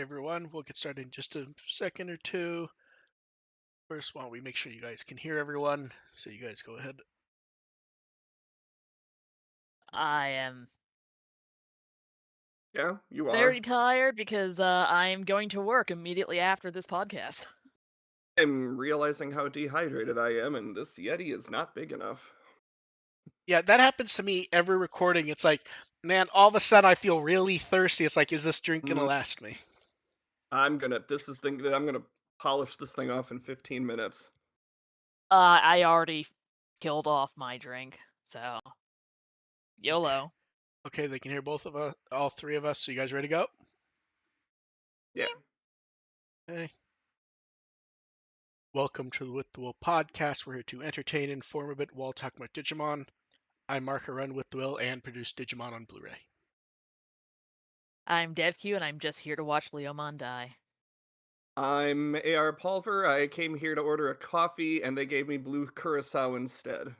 everyone. We'll get started in just a second or two. First, why don't we make sure you guys can hear everyone? So you guys go ahead. I am Yeah, you are. very tired because I'm going to work immediately after this podcast. I'm realizing how dehydrated I am, and this Yeti is not big enough. Yeah, that happens to me every recording. It's like, man, all of a sudden I feel really thirsty. It's like, is this drink gonna last me? I'm gonna polish this thing off in 15 minutes. I already killed off my drink, so YOLO. Okay, they can hear both of us, all three of us. So you guys ready to go? Yeah. Okay. Welcome to the WtW podcast. We're here to entertain, inform a bit while talking about Digimon. I'm Mark, I run WtW and produce Digimon on Blu-ray. I'm DevQ, and I'm just here to watch Leomon die. I'm AR Pulver. I came here to order a coffee, and they gave me blue curacao instead.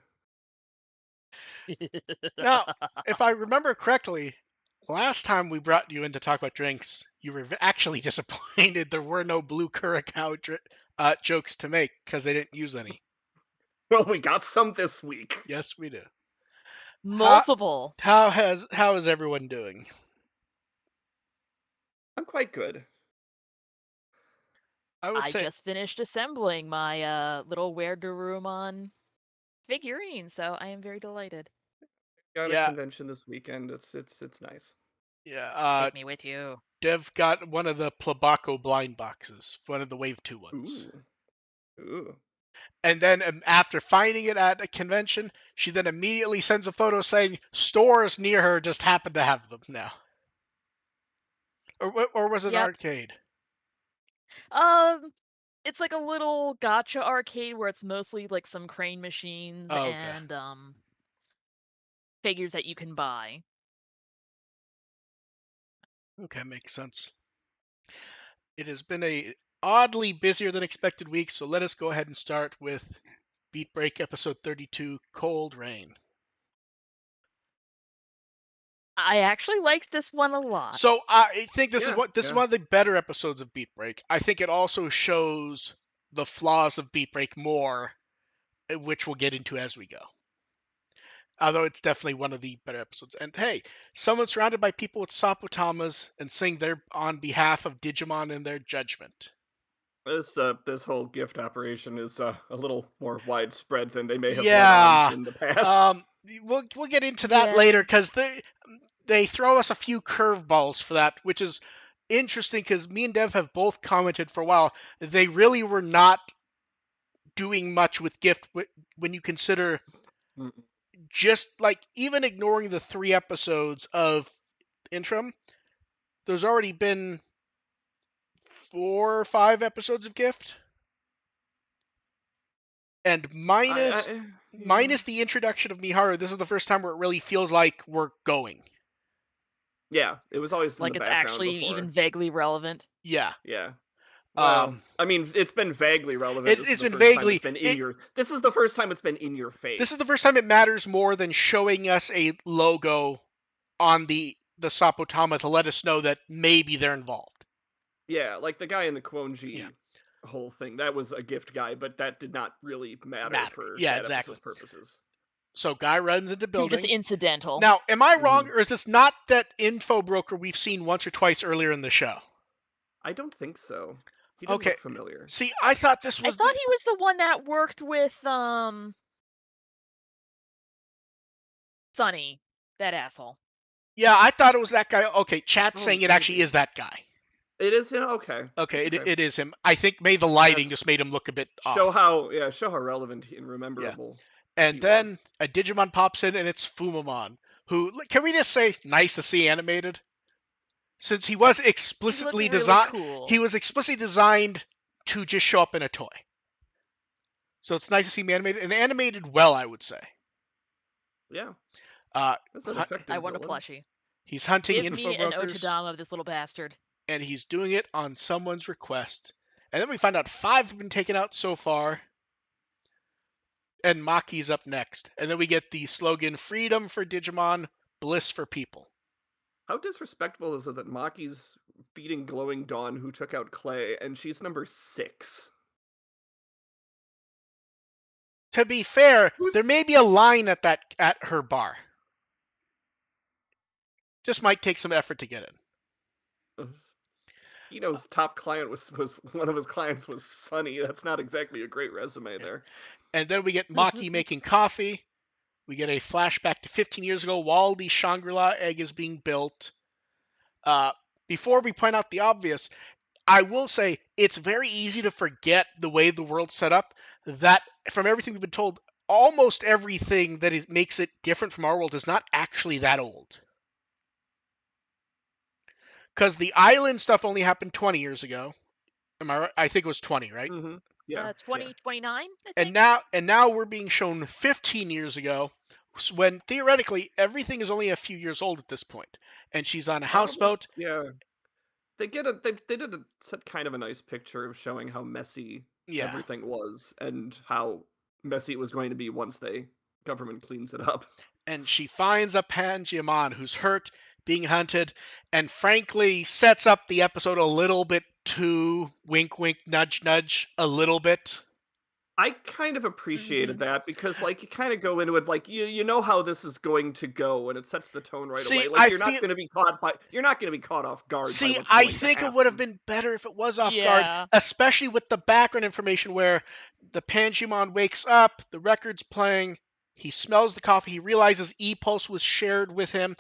Now, if I remember correctly, last time we brought you in to talk about drinks, you were actually disappointed there were no blue curacao jokes to make because they didn't use any. Well, we got some this week. Yes, we do. Multiple. How is everyone doing? I'm quite good. I just finished assembling my little WtW figurine, so I am very delighted. Got a convention this weekend. It's nice. Yeah. Take me with you. Dev got one of the Plabaco blind boxes, one of the Wave 2 ones. Ooh. And then after finding it at a convention, she then immediately sends a photo saying stores near her just happen to have them now. Or was it an arcade? It's like a little gacha arcade where it's mostly like some crane machines and figures that you can buy. Okay, makes sense. It has been a oddly busier than expected week, so let us go ahead and start with Beatbreak episode 32, Cold Rain. I actually liked this one a lot. So I think this is one of the better episodes of Beatbreak. I think it also shows the flaws of Beatbreak more, which we'll get into as we go. Although it's definitely one of the better episodes. And hey, someone surrounded by people with sapotamas and saying they're on behalf of Digimon in their judgment. This whole gift operation is a little more widespread than they may have let on in the past. We'll get into that later because they throw us a few curveballs for that, which is interesting because me and Dev have both commented for a while they really were not doing much with gift when you consider just like even ignoring the 3 episodes of interim, there's already been 4 or 5 episodes of gift. And minus the introduction of Miharu, this is the first time where it really feels like we're going. Yeah, it was always like in the it's background actually before. even vaguely relevant. Yeah. Well, I mean, it's been vaguely relevant. It's been vaguely. This is the first time it's been in your face. This is the first time it matters more than showing us a logo on the Sapotama to let us know that maybe they're involved. Yeah, like the guy in the Kwonji whole thing. That was a gift guy, but that did not really matter. For episode's purposes. So guy runs into building. Just incidental. Now, am I wrong, or is this not that info broker we've seen once or twice earlier in the show? I don't think so. He didn't look familiar. See, I thought this was. I thought he was the one that worked with Sunny, that asshole. Yeah, I thought it was that guy. Okay, chat's saying it actually is that guy. It is him. Okay. It is him. I think maybe the lighting just made him look a bit off. Show how relevant and rememberable. And then a Digimon pops in, and it's Fumamon, who, can we just say, nice to see animated? Since he was explicitly designed, he was explicitly designed to just show up in a toy. So it's nice to see him animated, and animated well, I would say. Yeah. That's an effective I want a plushie. He's hunting info brokers. Give me an Otodama of this little bastard. And he's doing it on someone's request. And then we find out 5 have been taken out so far. And Maki's up next. And then we get the slogan, freedom for Digimon, bliss for people. How disrespectful is it that Maki's beating Glowing Dawn, who took out Clay, and she's number 6. To be fair, there may be a line at her bar. Just might take some effort to get in. Ino's top client was one of his clients was Sunny. That's not exactly a great resume there. And then we get Maki making coffee. We get a flashback to 15 years ago while the Shangri-La egg is being built. Before we point out the obvious, I will say it's very easy to forget the way the world's set up, that from everything we've been told, almost everything that makes it different from our world is not actually that old. Because the island stuff only happened 20 years ago. Am I right? I think it was 20, right? Mm-hmm. Yeah. 29. And now we're being shown 15 years ago, when theoretically everything is only a few years old at this point, and she's on a houseboat. Yeah. They did set kind of a nice picture of showing how messy everything was and how messy it was going to be once the government cleans it up. And she finds a Digimon who's hurt, being hunted, and frankly sets up the episode a little bit too wink wink nudge nudge a little bit. I kind of appreciated that because, like, you kind of go into it like you know how this is going to go, and it sets the tone right away. Like, you're not going to be caught off guard. See, I think it would have been better if it was off guard, especially with the background information where the Digimon wakes up, the record's playing, he smells the coffee, he realizes E-Pulse was shared with him.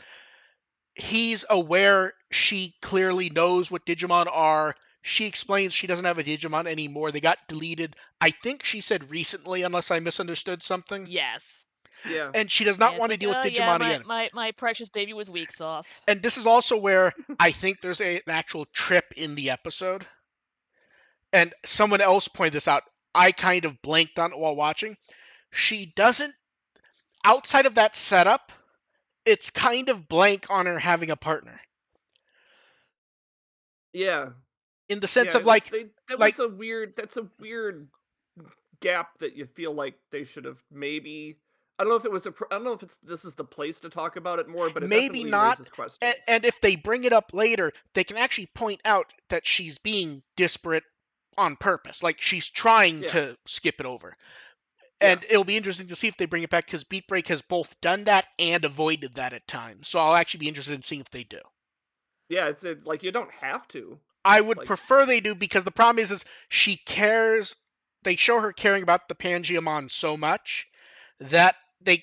He's aware she clearly knows what Digimon are. She explains she doesn't have a Digimon anymore. They got deleted. I think she said recently, unless I misunderstood something. Yes. Yeah. And she does not want to deal with Digimon again. My precious baby was weak sauce. And this is also where I think there's an actual trip in the episode. And someone else pointed this out. I kind of blanked on it while watching. She doesn't, outside of that setup, it's kind of blank on her having a partner. Yeah. In the sense of that's a weird gap that you feel like they should have maybe. I don't know if this is the place to talk about it more, but it maybe not. Raises questions. And if they bring it up later, they can actually point out that she's being disparate on purpose. Like she's trying to skip it over. And it'll be interesting to see if they bring it back, because Beatbreak has both done that and avoided that at times. So I'll actually be interested in seeing if they do. Yeah, it's like you don't have to. I would prefer they do, because the problem is she cares. They show her caring about the Digimon so much that they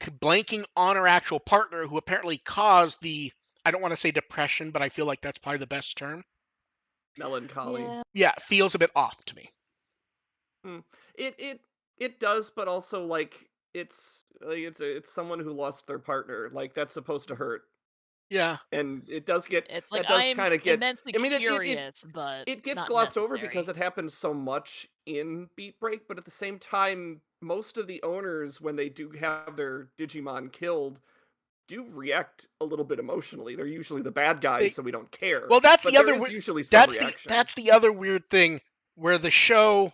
blanking on her actual partner, who apparently caused the, I don't want to say depression, but I feel like that's probably the best term. Melancholy. Yeah, feels a bit off to me. It does, but also like it's someone who lost their partner. Like that's supposed to hurt. Yeah, and it does get. It's like I'm kind of immensely curious, but it gets not glossed necessary. over because it happens so much in Beatbreak. But at the same time, most of the owners, when they do have their Digimon killed, do react a little bit emotionally. They're usually the bad guys, so we don't care. Well, that's the other. Usually some reaction. That's the other weird thing, where the show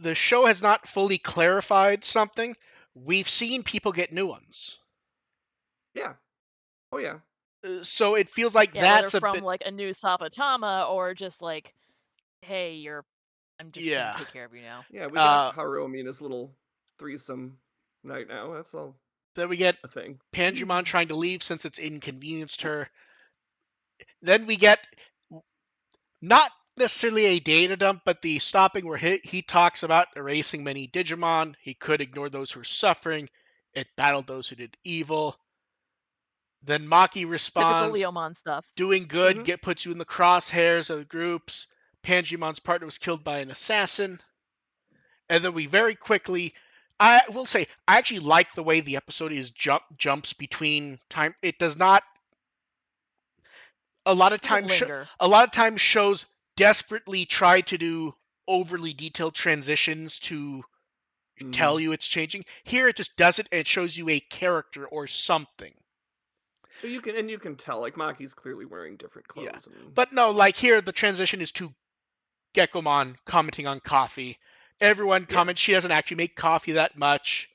has not fully clarified something. We've seen people get new ones. Yeah. Oh yeah. So it feels like that's from like a new Sapatama, or just like, hey, I'm just gonna take care of you now. Yeah, we got Haruomi and his little threesome night now. That's all. Then we get a thing. Digimon trying to leave since it's inconvenienced her. Then we get not necessarily a data dump, but the stopping where he talks about erasing many Digimon. He could ignore those who are suffering. It battled those who did evil. Then Maki responds, typical Leomon stuff. Doing good puts you in the crosshairs of groups. Panjimon's partner was killed by an assassin. And then we very quickly, I will say, I actually like the way the episode is jumps between time. It does not. A lot of times shows desperately try to do overly detailed transitions to tell you it's changing. Here it just does it, and it shows you a character or something. You can tell, like, Maki's clearly wearing different clothes. Yeah. But no, like here, the transition is to Gekomon commenting on coffee. Everyone comments she doesn't actually make coffee that much.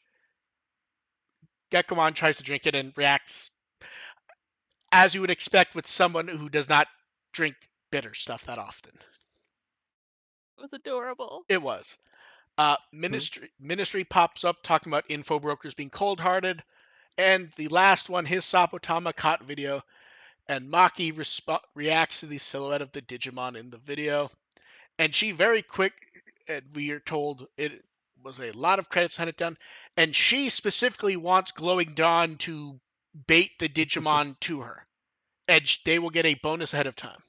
Gekomon tries to drink it and reacts. as you would expect with someone who does not drink bitter stuff that often. It was adorable. It was. Ministry pops up talking about info brokers being cold-hearted, and the last one, his Sapotama caught video, and Maki reacts to the silhouette of the Digimon in the video, and she very quick, and we are told it was a lot of credits handed down, and she specifically wants Glowing Dawn to bait the Digimon to her, and they will get a bonus ahead of time.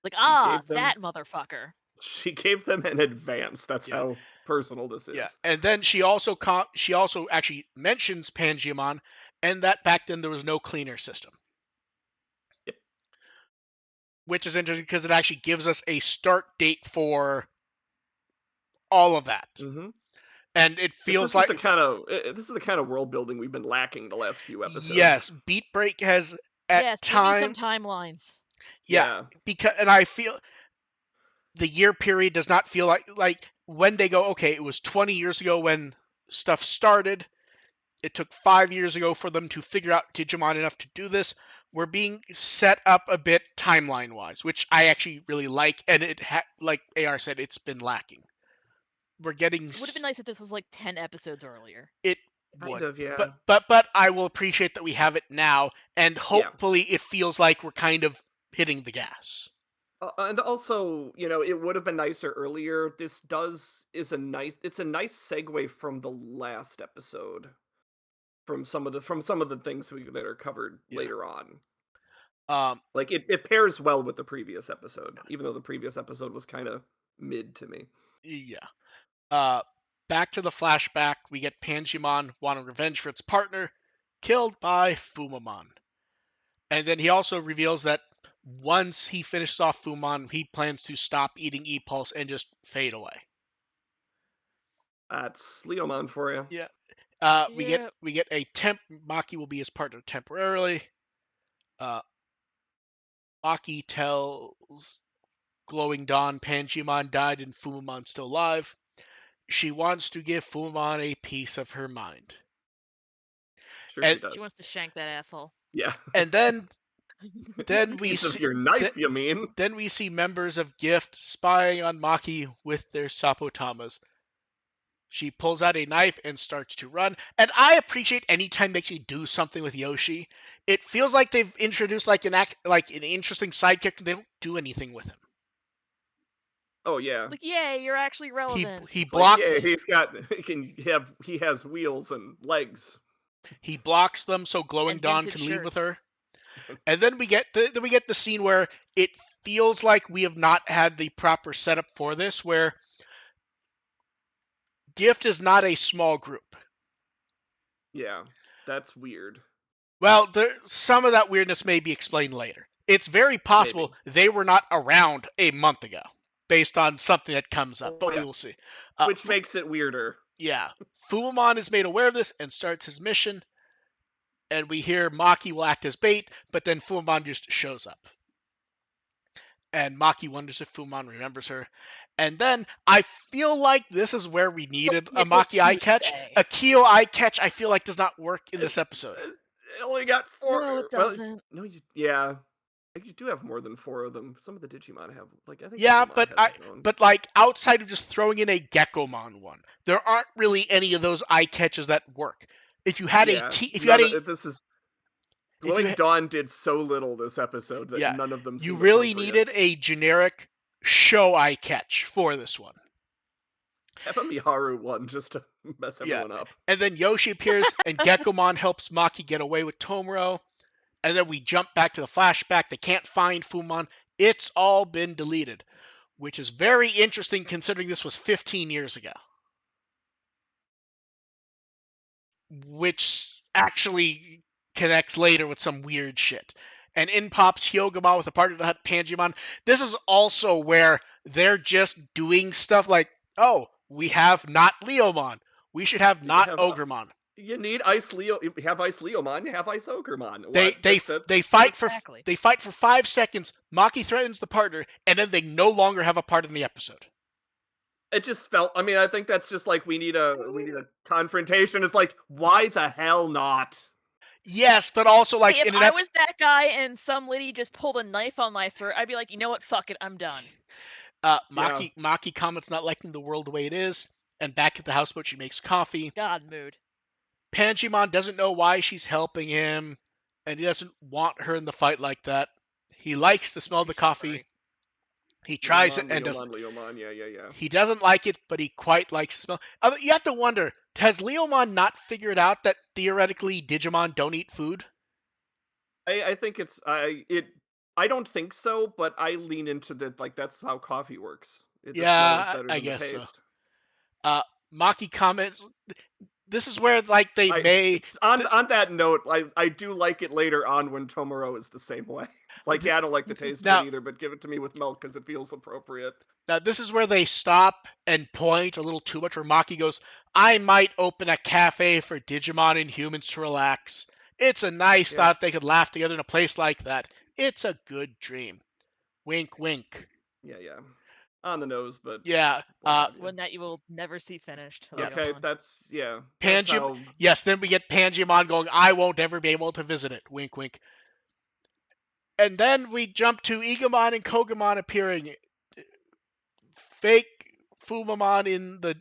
Like, gave them- that motherfucker. She gave them an advance. That's how personal this is. Yeah, and then she also actually mentions Pangeamon, and that back then there was no cleaner system. Yep. Which is interesting because it actually gives us a start date for all of that. Mm-hmm. And it feels this like is the kind of world building we've been lacking the last few episodes. Yes, Beatbreak has at time give me some timelines. Yeah, and I feel the year period does not feel like when they go, okay, it was 20 years ago when stuff started. It took 5 years ago for them to figure out Digimon enough to do this. We're being set up a bit timeline-wise, which I actually really like, and like AR said, it's been lacking. We're getting. It would have been nice if this was like 10 episodes earlier. It Kind would, of, yeah. But I will appreciate that we have it now, and hopefully it feels like we're kind of hitting the gas. And also, it would have been nicer earlier. It's a nice segue from the last episode, from some of the things that are covered later on. Like it pairs well with the previous episode, even though the previous episode was kind of mid to me. Yeah. Back to the flashback, we get Pangeamon wanting revenge for its partner, killed by Fumamon. And then he also reveals that once he finishes off Fumamon, he plans to stop eating E-Pulse and just fade away. That's Leomon for you. Yeah. We get a Maki will be his partner temporarily. Maki tells Glowing Dawn Pangeamon died and Fumamon's still alive. She wants to give Fumamon a piece of her mind. Sure, she does. She wants to shank that asshole. Yeah. And then we piece see of your knife, you mean? Then we see members of Gift spying on Maki with their Sapotamas. She pulls out a knife and starts to run. And I appreciate any time they actually do something with Yoshi. It feels like they've introduced like an interesting sidekick. They don't do anything with him. Oh yeah. Like, yay, you're actually relevant. He blocks. Yeah, he has wheels and legs. He blocks them so Glowing Dawn can leave with her. And then we get the scene where it feels like we have not had the proper setup for this, where Gift is not a small group. Yeah, that's weird. Well, some of that weirdness may be explained later. It's very possible they were not around a month ago, based on something that comes up, but we will see. Which makes it weirder. Yeah. Fumamon is made aware of this and starts his mission, and we hear Maki will act as bait, but then Fumamon just shows up. And Maki wonders if Fumamon remembers her. And then I feel like this is where we needed a Maki eye catch. A Kyo eye catch I feel like does not work in this episode. It only got 4. No, it doesn't. Well, yeah. You do have more than 4 of them. Some of the Digimon have, I think. Yeah, Digimon but like outside of just throwing in a Gekomon one, there aren't really any of those eye catches that work. If you had Glowing Dawn did so little this episode that none of them. You really needed a generic show eye catch for this one. Have a Miharu one just to mess everyone up. And then Yoshi appears, and Gekomon helps Maki get away with Tomura. And then we jump back to the flashback. They can't find Fumamon. It's all been deleted, which is very interesting considering this was 15 years ago. Which actually connects later with some weird shit. And in pops Hyogama with a partner to hunt Pangeamon. This is also where they're just doing stuff like, oh, we have not Leomon. We should have not Ogremon. You need Ice Leo. You have Ice Leomon. You have Ice Ogremon. They fight for 5 seconds. Maki threatens the partner, and then they no longer have a part in the episode. It just felt. I mean, I think that's just like we need a confrontation. It's like, why the hell not? Yes, but also like Hey, if in an I was that guy and some lady just pulled a knife on my throat, I'd be like, you know what? Fuck it, I'm done. Maki comments not liking the world the way it is, and back at the houseboat she makes coffee. God mood. Panjimon doesn't know why she's helping him, and he doesn't want her in the fight like that. He likes the smell of the coffee. Right. He tries it Leomon, and Leomon, doesn't. Leomon, yeah. He doesn't like it, but he quite likes the smell. You have to wonder, has Leomon not figured out that theoretically Digimon don't eat food? I think I don't think so, but I lean into the like that's how coffee works. The smell is Yeah, better I than the guess so. taste. Maki comments. This is where like they may. On that note, I do like it later on when Tomoro is the same way. It's like, yeah, I don't like the taste of Now, it either, but give it to me with milk because it feels appropriate. Now, this is where they stop and point a little too much, where Maki goes, I might open a cafe for Digimon and humans to relax. It's a nice Yeah. thought if they could laugh together in a place like that. It's a good dream. Wink, wink. Yeah. On the nose, but Yeah. what have you. One that you will never see finished. Yeah. Okay, Leomon. that's Panjim. how. Yes, then we get Panjimon going, I won't ever be able to visit it. Wink, wink. And then we jump to Igamon and Kogamon appearing. Fake Fumamon in the.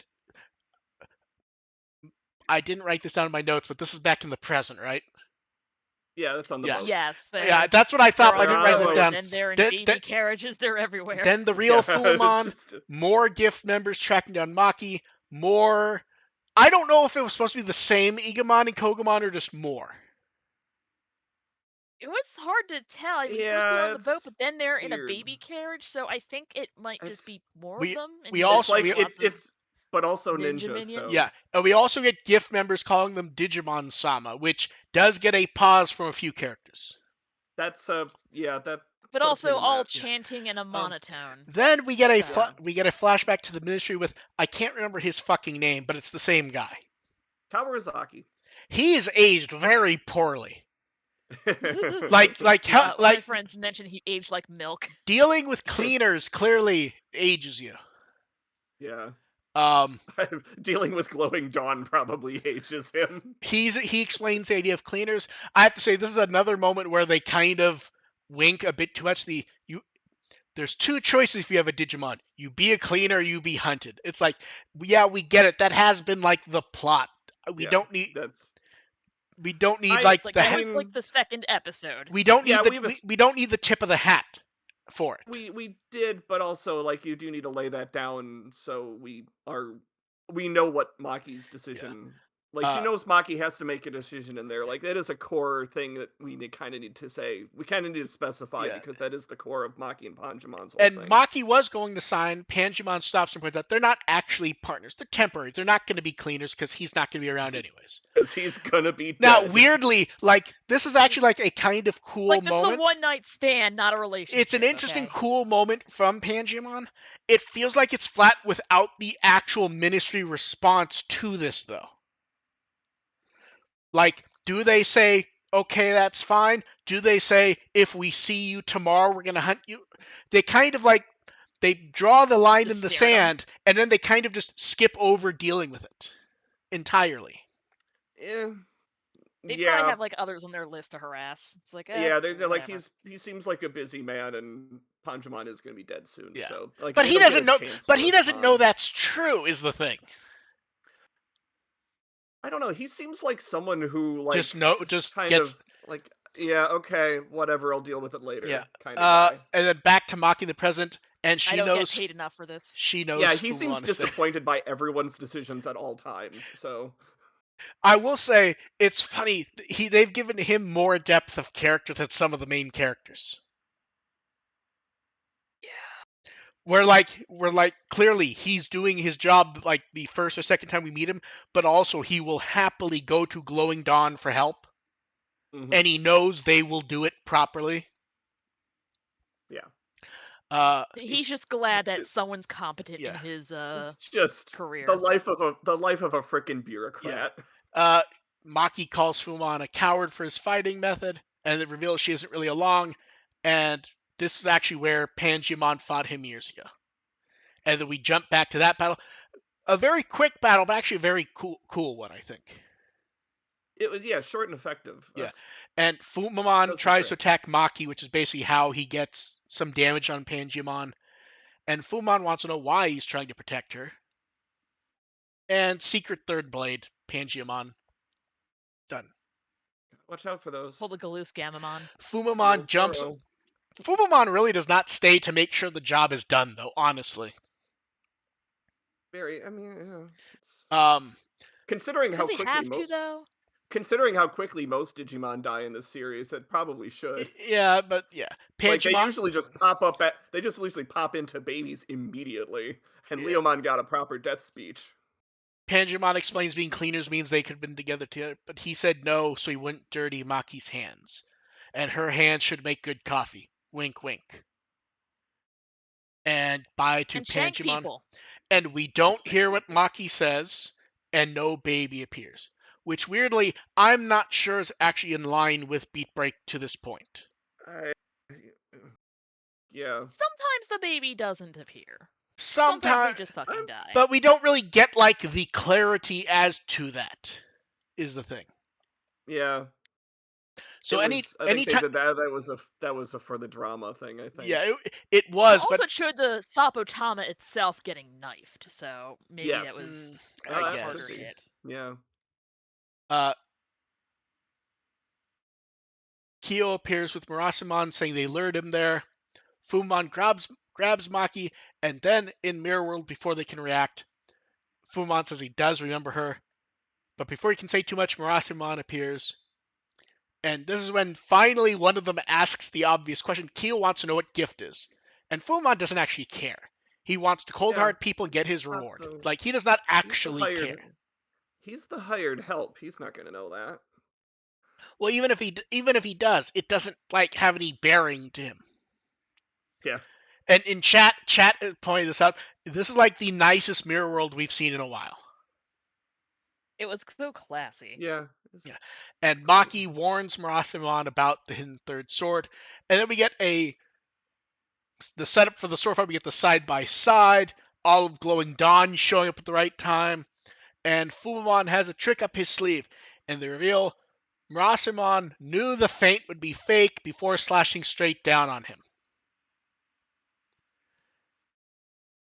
I didn't write this down in my notes, but this is back in the present, right? Yeah, that's on the boat. Yes, Yeah, that's what I thought, but I they're didn't on write the that boat, down. and they're in Then- baby then- carriages. They're everywhere. Then the real Yeah, Fumamon, just- more gift members tracking down Maki, more. I don't know if it was supposed to be the same Igamon and Kogamon or just more. It was hard to tell. I mean, first Yeah, they're on the boat, it's but then they're in a weird. baby carriage. So I think it might just It's be more we- of them. And we just, also- it's like lots of it's but also ninja ninja. minions. So Yeah, and we also get gift members calling them Digimon Sama, which does get a pause from a few characters. that's yeah that. But put a also pin in all that. chanting in a monotone. Then we get a So- we get a flashback to the Ministry with I can't remember his fucking name, but it's the same guy. Kawarazaki. He's aged very poorly. Like how my like friends mentioned he aged like milk. dealing with cleaners clearly ages you. Yeah. Um, Dealing with glowing dawn probably ages him. he explains the idea of cleaners. I have to say this is another moment where they kind of wink a bit too much. There's two choices if you have a Digimon. You be a cleaner, you be hunted. It's like, yeah, we get it. That has been like the plot. We don't need like Like the that was like the second episode. we don't need Yeah, we don't need the tip of the hat for it. we did, but also like you do need to lay that down so we know what Maki's decision. Like she knows Maki has to make a decision in there. Like that is a core thing that we kind of need to say. We kind of need to specify because that is the core of Maki and Panjimon's whole And thing. Maki was going to sign. Panjimon stops and points out they're not actually partners. They're temporary. They're not going to be cleaners because he's not going to be around anyways. Because he's gonna be Now, dead. weirdly, like this is actually like a kind of cool like this moment. is a one night stand, not a relationship. It's an interesting, okay? cool moment from Panjimon. It feels like it's flat without the actual Ministry response to this, though. Like, do they say, okay, that's fine? Do they say, if we see you tomorrow, we're going to hunt you? They kind of like, they draw the line Just in the stare at 'em. sand, and then they kind of just skip over dealing with it entirely. They Yeah, probably have like others on their list to harass. It's like yeah. There's like whatever. he seems like a busy man, and Panjimon is gonna be dead soon. Yeah. So like, But they he don't get doesn't a know. chance But to he doesn't know respond. that's true. Is the thing. I don't know. He seems like someone who like just kind gets. of like yeah, okay, whatever. I'll deal with it later. Yeah. Kind of guy. And then back to Maki the present, and she I don't knows. get paid enough for this. She knows. Yeah, he who seems wants to stay. disappointed by everyone's decisions at all times. So I will say it's funny. They've given him more depth of character than some of the main characters. Yeah. We're like clearly he's doing his job like the first or second time we meet him, but also he will happily go to Glowing Dawn for help, and he knows they will do it properly. yeah. He's just glad that someone's competent in Yeah. his It's just career. the life of a frickin' bureaucrat. Maki calls Fumon a coward for his fighting method, and it reveals she isn't really along, and this is actually where Panjimon fought him years ago. And then we jump back to that battle. A very quick battle, but actually a very cool one, I think. It was short and effective. Yeah. That's And Fumamon does the tries to trick. attack Maki, which is basically how he gets some damage on Pangemon. And Fumamon wants to know why he's trying to protect her. And Secret Third Blade, Pangemon. Done. Watch out for those. Pull the Galoose Gamamon. The Fumamon old jumps. Zoro. Fumamon really does not stay to make sure the job is done, though, honestly. Very. I mean, it's... Um, considering how Does he quickly have to, most though? Digimon die in this series, it probably should. yeah, but yeah. Like they Pangemon, usually just pop up at they just usually pop into babies immediately. And Yeah. Leomon got a proper death speech. Pangemon explains being cleaners means they could have been together, but he said no, so he wouldn't dirty Maki's hands. And her hands should make good coffee. Wink, wink. And bye to And shank Pangemon. people. And we don't hear what Maki says, and no baby appears. Which, weirdly, I'm not sure is actually in line with Beatbreak to this point. Yeah. Sometimes the baby doesn't appear. Sometimes they just fucking die. But we don't really get, like, the clarity as to that, is the thing. Yeah. So I think they anytime, did that. That was a for the drama thing, I think. yeah, it was, also but showed the Sapotama itself getting knifed, so maybe Yes. that was I a guess. harder hit. Yeah. Kyo appears with Murasamon saying they lured him there. Fumamon grabs Maki, and then in Mirror World, before they can react, Fumamon says he does remember her. But before he can say too much, Murasamon appears. And this is when finally one of them asks the obvious question. Kyo wants to know what gift is. And Fumamon doesn't actually care. He wants the cold hard people get his reward. Like, he does not actually care. He's the hired help. He's not going to know that. Well, even if he does, it doesn't like have any bearing to him. Yeah. And in chat pointed this out. This is like the nicest Mirror World we've seen in a while. It was so classy. Yeah. Yeah. And Maki warns Murasamon about the hidden third sword, and then we get the setup for the sword fight. We get the side by side, Olive Glowing Dawn showing up at the right time, and Fumamon has a trick up his sleeve. And they reveal Murasamon knew the feint would be fake before slashing straight down on him.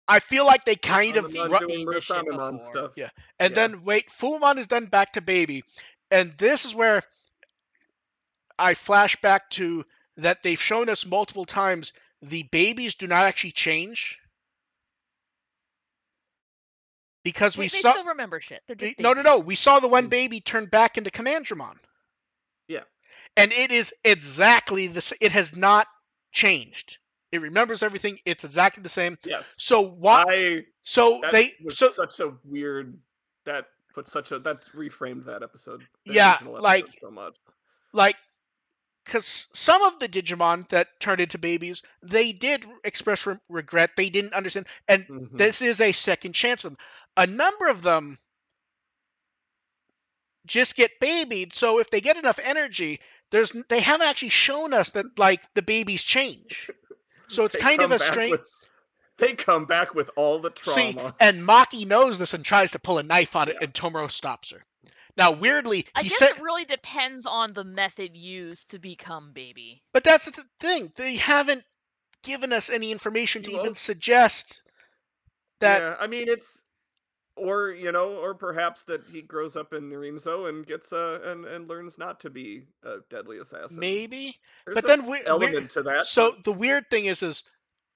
I feel like they kind of doing Murasamon stuff. Yeah. And then wait, Fumamon is done back to baby. And this is where I flash back to that they've shown us multiple times the babies do not actually change. Because they still remember shit. They're just no. We saw the one baby turn back into Commandramon. Yeah. And it is exactly the same. It has not changed. It remembers everything. It's exactly the same. Yes. So what? That reframed that episode. So much. Because some of the Digimon that turned into babies, they did express regret. They didn't understand, and this is a second chance for them. A number of them just get babied. So if they get enough energy, they haven't actually shown us that like the babies change. So it's kind of a strange. They come back with all the trauma. See, and Maki knows this and tries to pull a knife on it, and Tomoro stops her. Now, weirdly, I guess it really depends on the method used to become baby. But that's the thing. They haven't given us any information to even suggest that. Yeah, I mean, it's... Or perhaps that he grows up in Rinzo and gets and learns not to be a deadly assassin. Maybe. There's but then element to that. So the weird thing is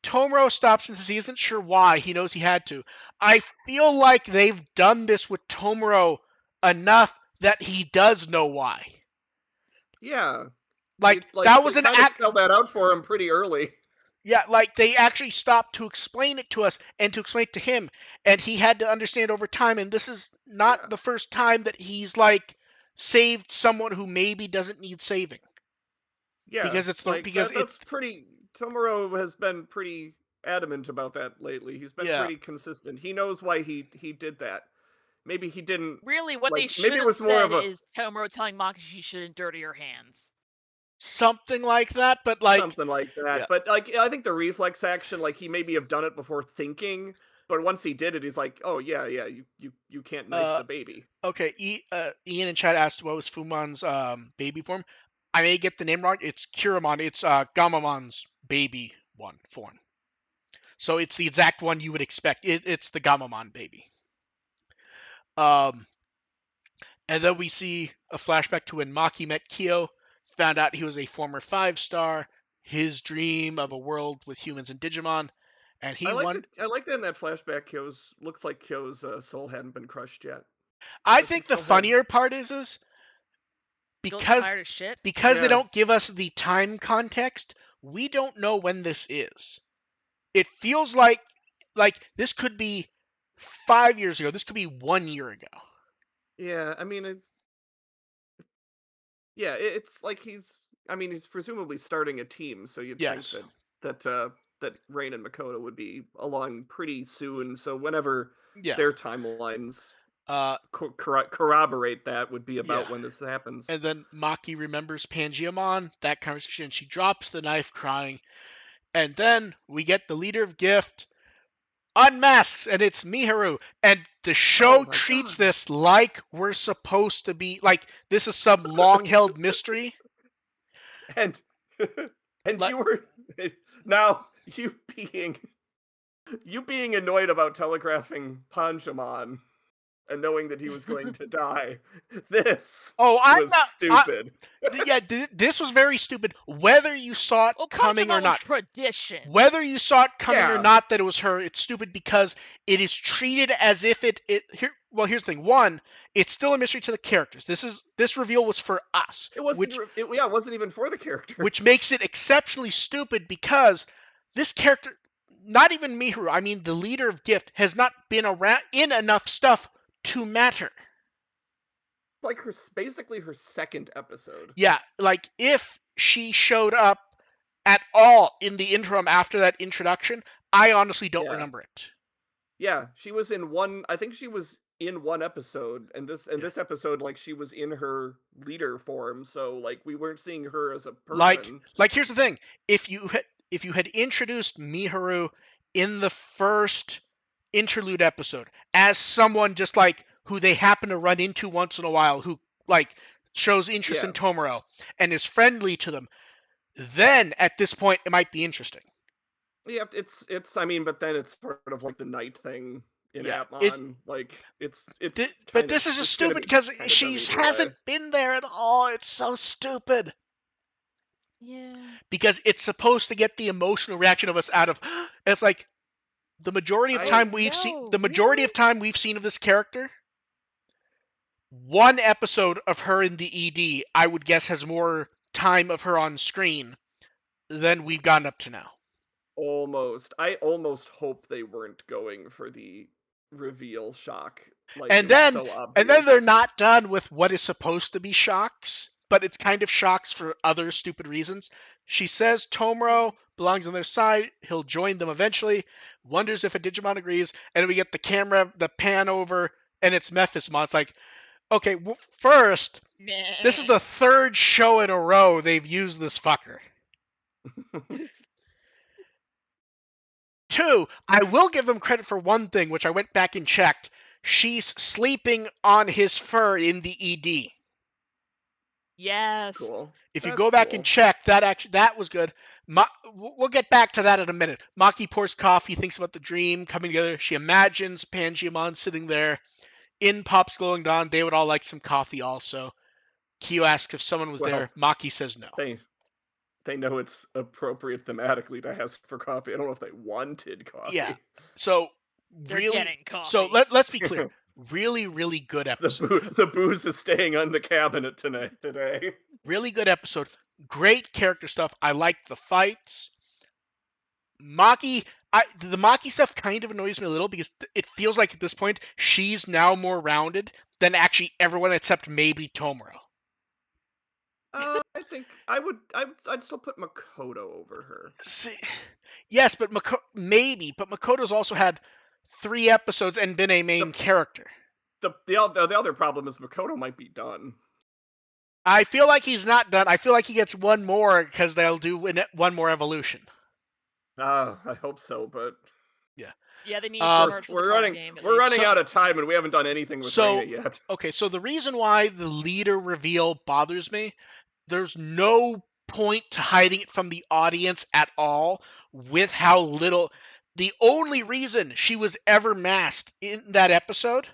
Tomoro stops and says he isn't sure why. He knows he had to. I feel like they've done this with Tomoro enough that he does know why. Yeah. That was an act. Spelled that out for him pretty early. Yeah, like they actually stopped to explain it to us and to explain it to him, and he had to understand over time. And this is not the first time that he's like saved someone who maybe doesn't need saving. Yeah, because it's pretty. Tomoro has been pretty adamant about that lately. He's been pretty consistent. He knows why he did that. Maybe he didn't. Really, what they should have said is Tomoro telling Maki she shouldn't dirty her hands. Something like that, but something like that. Yeah. But I think the reflex action, he maybe have done it before thinking, But once he did it, he's like, oh yeah, you can't knife the baby. Okay, Ian in chat asked what was Fumon's baby form. I may get the name wrong. It's Kuramon. It's Gamamon's baby form. So it's the exact one you would expect. It's the Gamamon baby. And then we see a flashback to when Maki met Kyo, found out he was a former 5-star, his dream of a world with humans and Digimon, and he won. I like that in that flashback. Looks like Kyo's soul hadn't been crushed yet. I Like, he think the still had. funnier part is Still because tired of shit. because they Yeah. don't give us the time context, we don't know when this is. It feels like this could be 5 years ago. This could be 1 year ago. Yeah, I mean it's like he's presumably starting a team, so you'd think Yes. that Rain and Makoto would be along pretty soon. So whenever Yeah. their timelines Uh, corroborate that would be about Yeah. when this happens. and then Maki remembers Pangeamon, that conversation. She drops the knife crying. And then we get the leader of Gift unmasks, and it's Miharu. And the show Oh my treats God. this like we're supposed to be, like this is some long-held mystery. And Like- you were now you being annoyed about telegraphing Panjamon and knowing that he was going to die. This was stupid. This was very stupid. Whether you saw it Well, coming or Pokemon was not, tradition. whether you saw it coming or Yeah. not that it was her, it's stupid because it is treated as if here's the thing. One, it's still a mystery to the characters. This reveal was for us. It wasn't even for the characters. Which makes it exceptionally stupid because this character, not even Miharu, I mean the leader of Gift, has not been around in enough stuff to matter. Like basically her second episode. Yeah, like if she showed up at all in the interim after that introduction, I honestly don't remember it. Yeah, she was in one. I think she was in one episode, and this episode, like, she was in her leader form, so like we weren't seeing her as a person. Like here's the thing: if you had introduced Miharu in the first interlude episode as someone just like who they happen to run into once in a while, who like shows interest in Tomoro and is friendly to them, then at this point it might be interesting. Yeah, it's. I mean, but then it's sort of like the night thing in Atmon. But this is just stupid because she hasn't been there at all. It's so stupid. Yeah. Because it's supposed to get the emotional reaction of us out of. It's like the majority of time we've seen of this character. One episode of her in the ED, I would guess, has more time of her on screen than we've gotten up to now. I almost hope they weren't going for the reveal shock. Like, and then they're not done with what is supposed to be shocks, but it's kind of shocks for other stupid reasons. She says Tomoro belongs on their side. He'll join them eventually. Wonders if a Digimon agrees. And we get the pan over, and it's Mephismon. It's like, okay, first, this is the third show in a row they've used this fucker. 2, I will give them credit for one thing, which I went back and checked. She's sleeping on his fur in the ED. Yes. Cool. If you go back and check, that was good. We'll get back to that in a minute. Maki pours coffee, thinks about the dream coming together. She imagines Pangeamon sitting there. In pops Glowing Dawn. They would all like some coffee also. Kyo asks if someone was there. Maki says no. They know it's appropriate thematically to ask for coffee. I don't know if they wanted coffee. Yeah. So they're getting coffee. So let's be clear. Really, really good episode. The booze is staying on the cabinet today. Really good episode. Great character stuff. I liked the fights. The Maki stuff kind of annoys me a little because it feels like at this point she's now more rounded than actually everyone except maybe Tomoro. I think I'd still put Makoto over her. Yes, but Makoto's also had 3 episodes and been a main character. The other problem is Makoto might be done. I feel like he's not done. I feel like he gets one more because they'll do one more evolution. I hope so, but Yeah, they need some art for the card game. We're running out of time, and we haven't done anything with Reina yet. Okay, so the reason why the leader reveal bothers me, there's no point to hiding it from the audience at all with how little. The only reason she was ever masked in that episode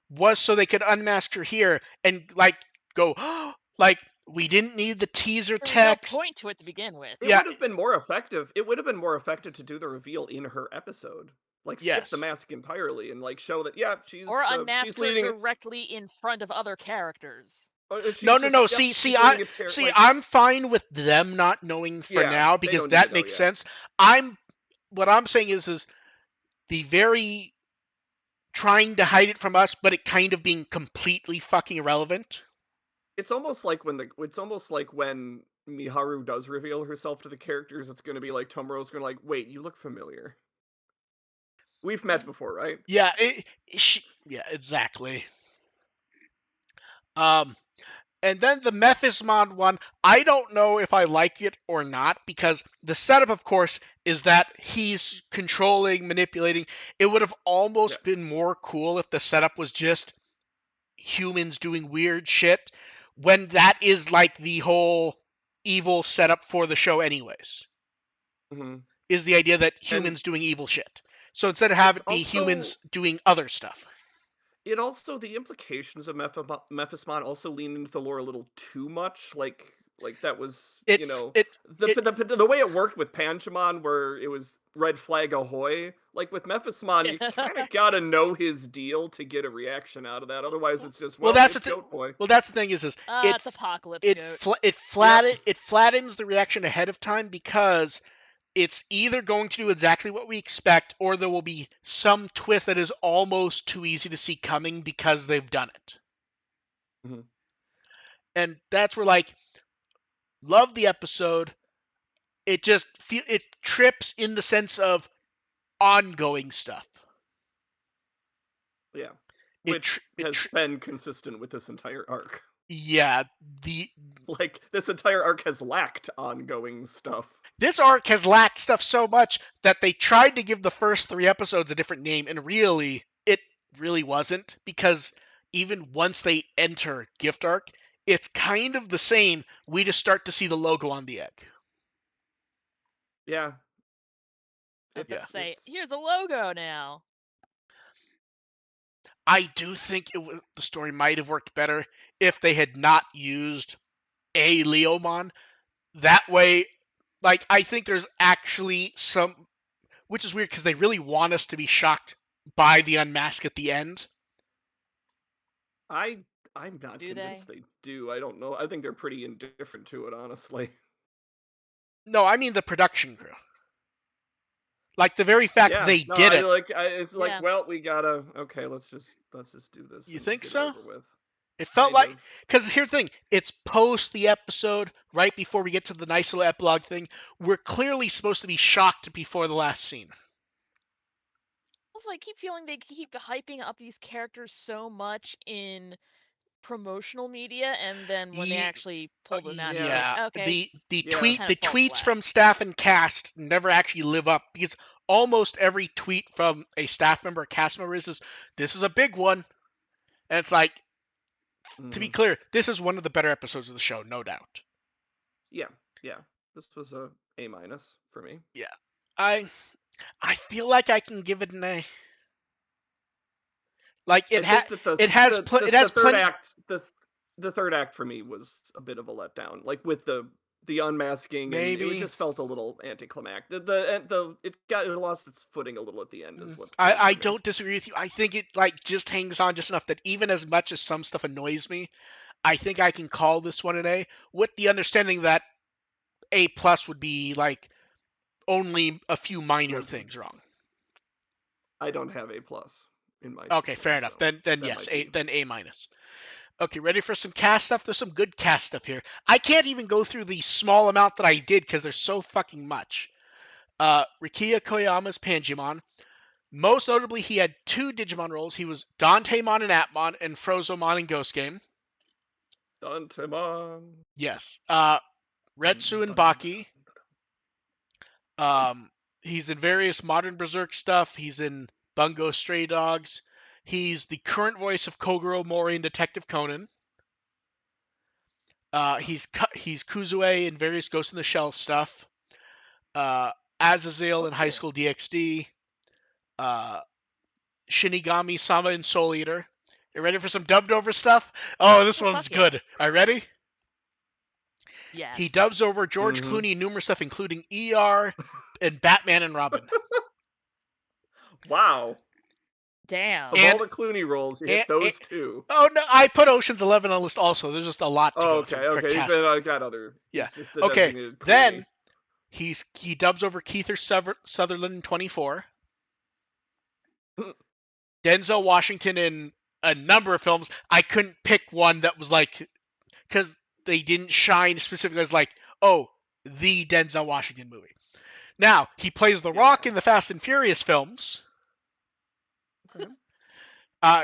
was so they could unmask her here and like go like we didn't need the teaser There was text. no point to it to begin with. It would have been more effective. It would have been more effective to do the reveal in her episode. Like skip the mask entirely and like show that she's or unmask she's her leading directly in front of other characters. No. See, I'm fine with them not knowing for now because that makes sense. What I'm saying is the very trying to hide it from us, but it kind of being completely fucking irrelevant. It's almost like when Miharu does reveal herself to the characters, it's going to be like Tomoro's going to like, wait, you look familiar. We've met before, right? Yeah, yeah, exactly. And then the Mephismon one, I don't know if I like it or not, because the setup, of course, is that he's controlling, manipulating. It would have almost been more cool if the setup was just humans doing weird shit, when that is like the whole evil setup for the show anyways. Mm-hmm. Is the idea that humans doing evil shit. So instead of having it be humans doing other stuff. It also, the implications of Mephismon also lean into the lore a little too much. Like that was, the way it worked with Panjamon, where it was red flag ahoy. Like with Mephismon, you kind of gotta know his deal to get a reaction out of that. Otherwise, it's just that's the Goat Boy. Well, that's the thing is it's Apocalypse Goat. It flattens the reaction ahead of time because it's either going to do exactly what we expect, or there will be some twist that is almost too easy to see coming because they've done it. Mm-hmm. And that's where, like, love the episode. It just it trips in the sense of ongoing stuff. Yeah, which has been consistent with this entire arc. Yeah, this entire arc has lacked ongoing stuff. This arc has lacked stuff so much that they tried to give the first 3 episodes a different name, and it really wasn't, because even once they enter Gift Arc, it's kind of the same. We just start to see the logo on the egg. Yeah. Here's a logo now. I do think the story might have worked better if they had not used a Leomon. That way, like, I think there's actually some, which is weird because they really want us to be shocked by the unmask at the end. I'm not convinced they do. I don't know. I think they're pretty indifferent to it, honestly. No, I mean the production crew. Like, the very fact they did it. Well, we gotta. Okay, let's just do this. You think so? It felt like, because here's the thing, it's post the episode, right before we get to the nice little epilogue thing. We're clearly supposed to be shocked before the last scene. Also, I keep feeling they keep hyping up these characters so much in promotional media, and then when they actually pull them out, okay. The tweets from staff and cast never actually live up, because almost every tweet from a staff member or cast member is, this is a big one. And it's like, to be clear, this is one of the better episodes of the show, no doubt. Yeah. This was a A- for me. Yeah. I feel like I can give it an A. Like, it has plenty. The third act for me was a bit of a letdown. Like with the unmasking, maybe it just felt a little anticlimactic. It lost its footing a little at the end. Is what I don't disagree with you. I think it just hangs on just enough that even as much as some stuff annoys me, I think I can call this one an A, with the understanding that A+ would be like only a few minor things wrong. I don't have A+ in my. Okay, fair enough. Then yes, then A-. Okay, ready for some cast stuff? There's some good cast stuff here. I can't even go through the small amount that I did because there's so fucking much. Rikiya Koyama's Panjamon. Most notably, he had 2 Digimon roles. He was Dantemon in Atmon and Frozomon in Ghost Game. Dantemon. Yes. Retsu and Baki. He's in various modern Berserk stuff. He's in Bungo Stray Dogs. He's the current voice of Kogoro Mori in Detective Conan. He's Kuzue in various Ghost in the Shell stuff. Azazel in High School DxD. Shinigami Sama in Soul Eater. You ready for some dubbed over stuff? Oh, this one's good. Are you ready? Yes. He dubs over George Clooney in numerous stuff, including ER and Batman and Robin. Wow. Damn. Of all the Clooney roles, you hit those two. Oh, no, I put Ocean's 11 on the list also. There's just a lot to go through. Okay. He said I got other. Yeah. Just the Okay, then he dubs over Kiefer Sutherland in 24. Denzel Washington in a number of films. I couldn't pick one that was like, because they didn't shine specifically as like, oh, the Denzel Washington movie. Now, he plays The Rock in the Fast and Furious films.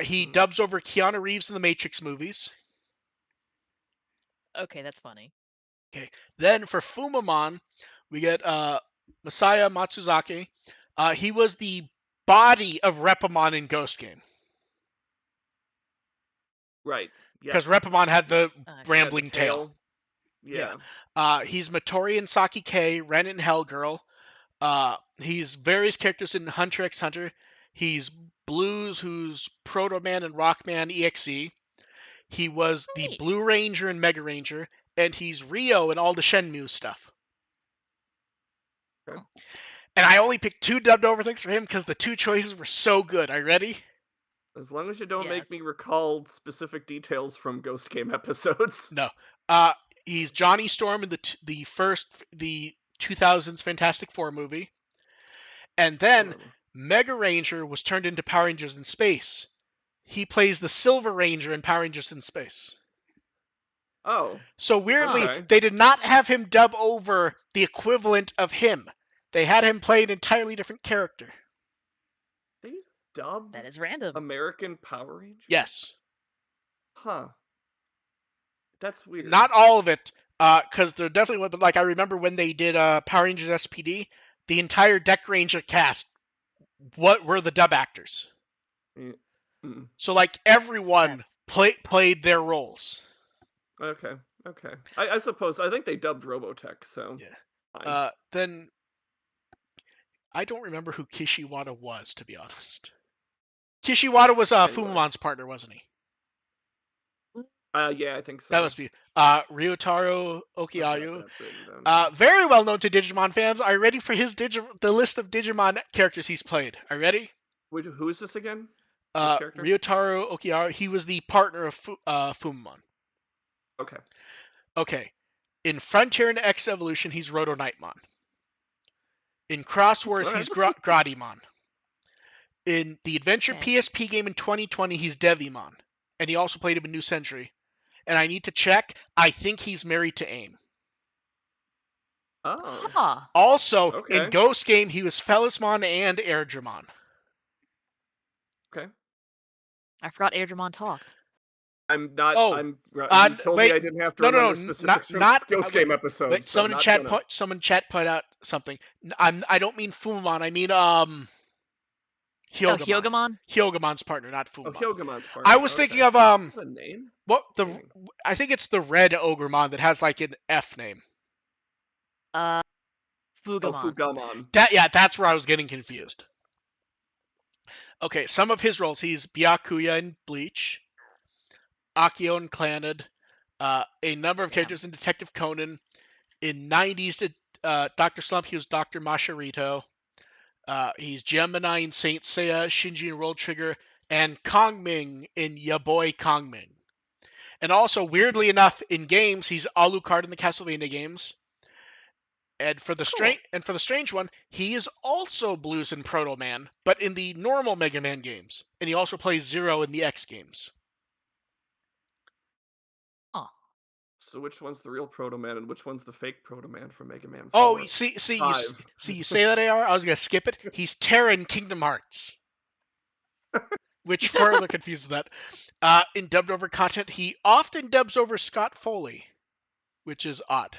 He dubs over Keanu Reeves in the Matrix movies. Okay, that's funny. Okay, then for Fumamon, we get Masaya Matsuzaki. He was the body of Repamon in Ghost Game. Right. Because Repamon had the rambling tail. Yeah. He's Matori in Saki K, Ren in Hellgirl. He's various characters in Hunter x Hunter. He's Blues, who's Proto Man and Rockman EXE. He was the Blue Ranger in Mega Ranger, and he's Ryo in all the Shenmue stuff. Okay. And I only picked 2 dubbed over things for him because the 2 choices were so good. Are you ready? As long as you don't make me recall specific details from Ghost Game episodes. No. He's Johnny Storm in the 2000s Fantastic Four movie. And then Mega Ranger was turned into Power Rangers in Space. He plays the Silver Ranger in Power Rangers in Space. Oh. So weirdly, they did not have him dub over the equivalent of him. They had him play an entirely different character. They dubbed that is random. American Power Rangers? Yes. Huh. That's weird. Not all of it, because there definitely was, but like I remember when they did Power Rangers SPD, the entire Deck Ranger cast, what were the dub actors? Mm-mm. So like everyone played their roles. Okay. I suppose I think they dubbed Robotech, so yeah. Then I don't remember who Kishiwada was, to be honest. Kishiwada was Fumamon's partner, wasn't he? Yeah, I think so. That must be Ryotaro Okiayu. Very well known to Digimon fans. Are you ready for the list of Digimon characters he's played? Are you ready? Who is this again? Ryotaro Okiayu. He was the partner of Fumamon. Okay. In Frontier and X Evolution, he's Roto Knightmon. In Cross Wars, he's Gradimon. In the Adventure PSP game in 2020, he's Devimon. And he also played him in New Century. And I need to check. I think he's married to AIM. Oh. Huh. Also, in Ghost Game, he was Felismon and Airdramon. Okay. I forgot Airdramon talked. I'm not. You told me I didn't have to remember specifics from Ghost Game episodes. Wait, someone in chat put out something. I don't mean Fumamon. I mean Hyogamon. Hyogamon? Hyogamon's partner, not Fumamon. Hyogamon's partner. I was thinking of the name? I think it's the red Ogremon that has like an F name. Fugamon. Oh, Fugamon. That's where I was getting confused. Okay, some of his roles. He's Byakuya in Bleach, Akio in Clannad, a number of characters in Detective Conan. In 90s, Dr. Slump, he was Dr. Masharito. He's Gemini in Saint Seiya, Shinji in World Trigger, and Kongming in Ya Boy Kongming. And also, weirdly enough, in games, he's Alucard in the Castlevania games. And for the strange one, he is also Blues in Proto Man, but in the normal Mega Man games. And he also plays Zero in the X games. Oh. So which one's the real Proto Man and which one's the fake Proto Man from Mega Man 4? Oh, you say that, AR? I was going to skip it. He's Terra in Kingdom Hearts. Which further confuses that. In dubbed over content, he often dubs over Scott Foley, which is odd.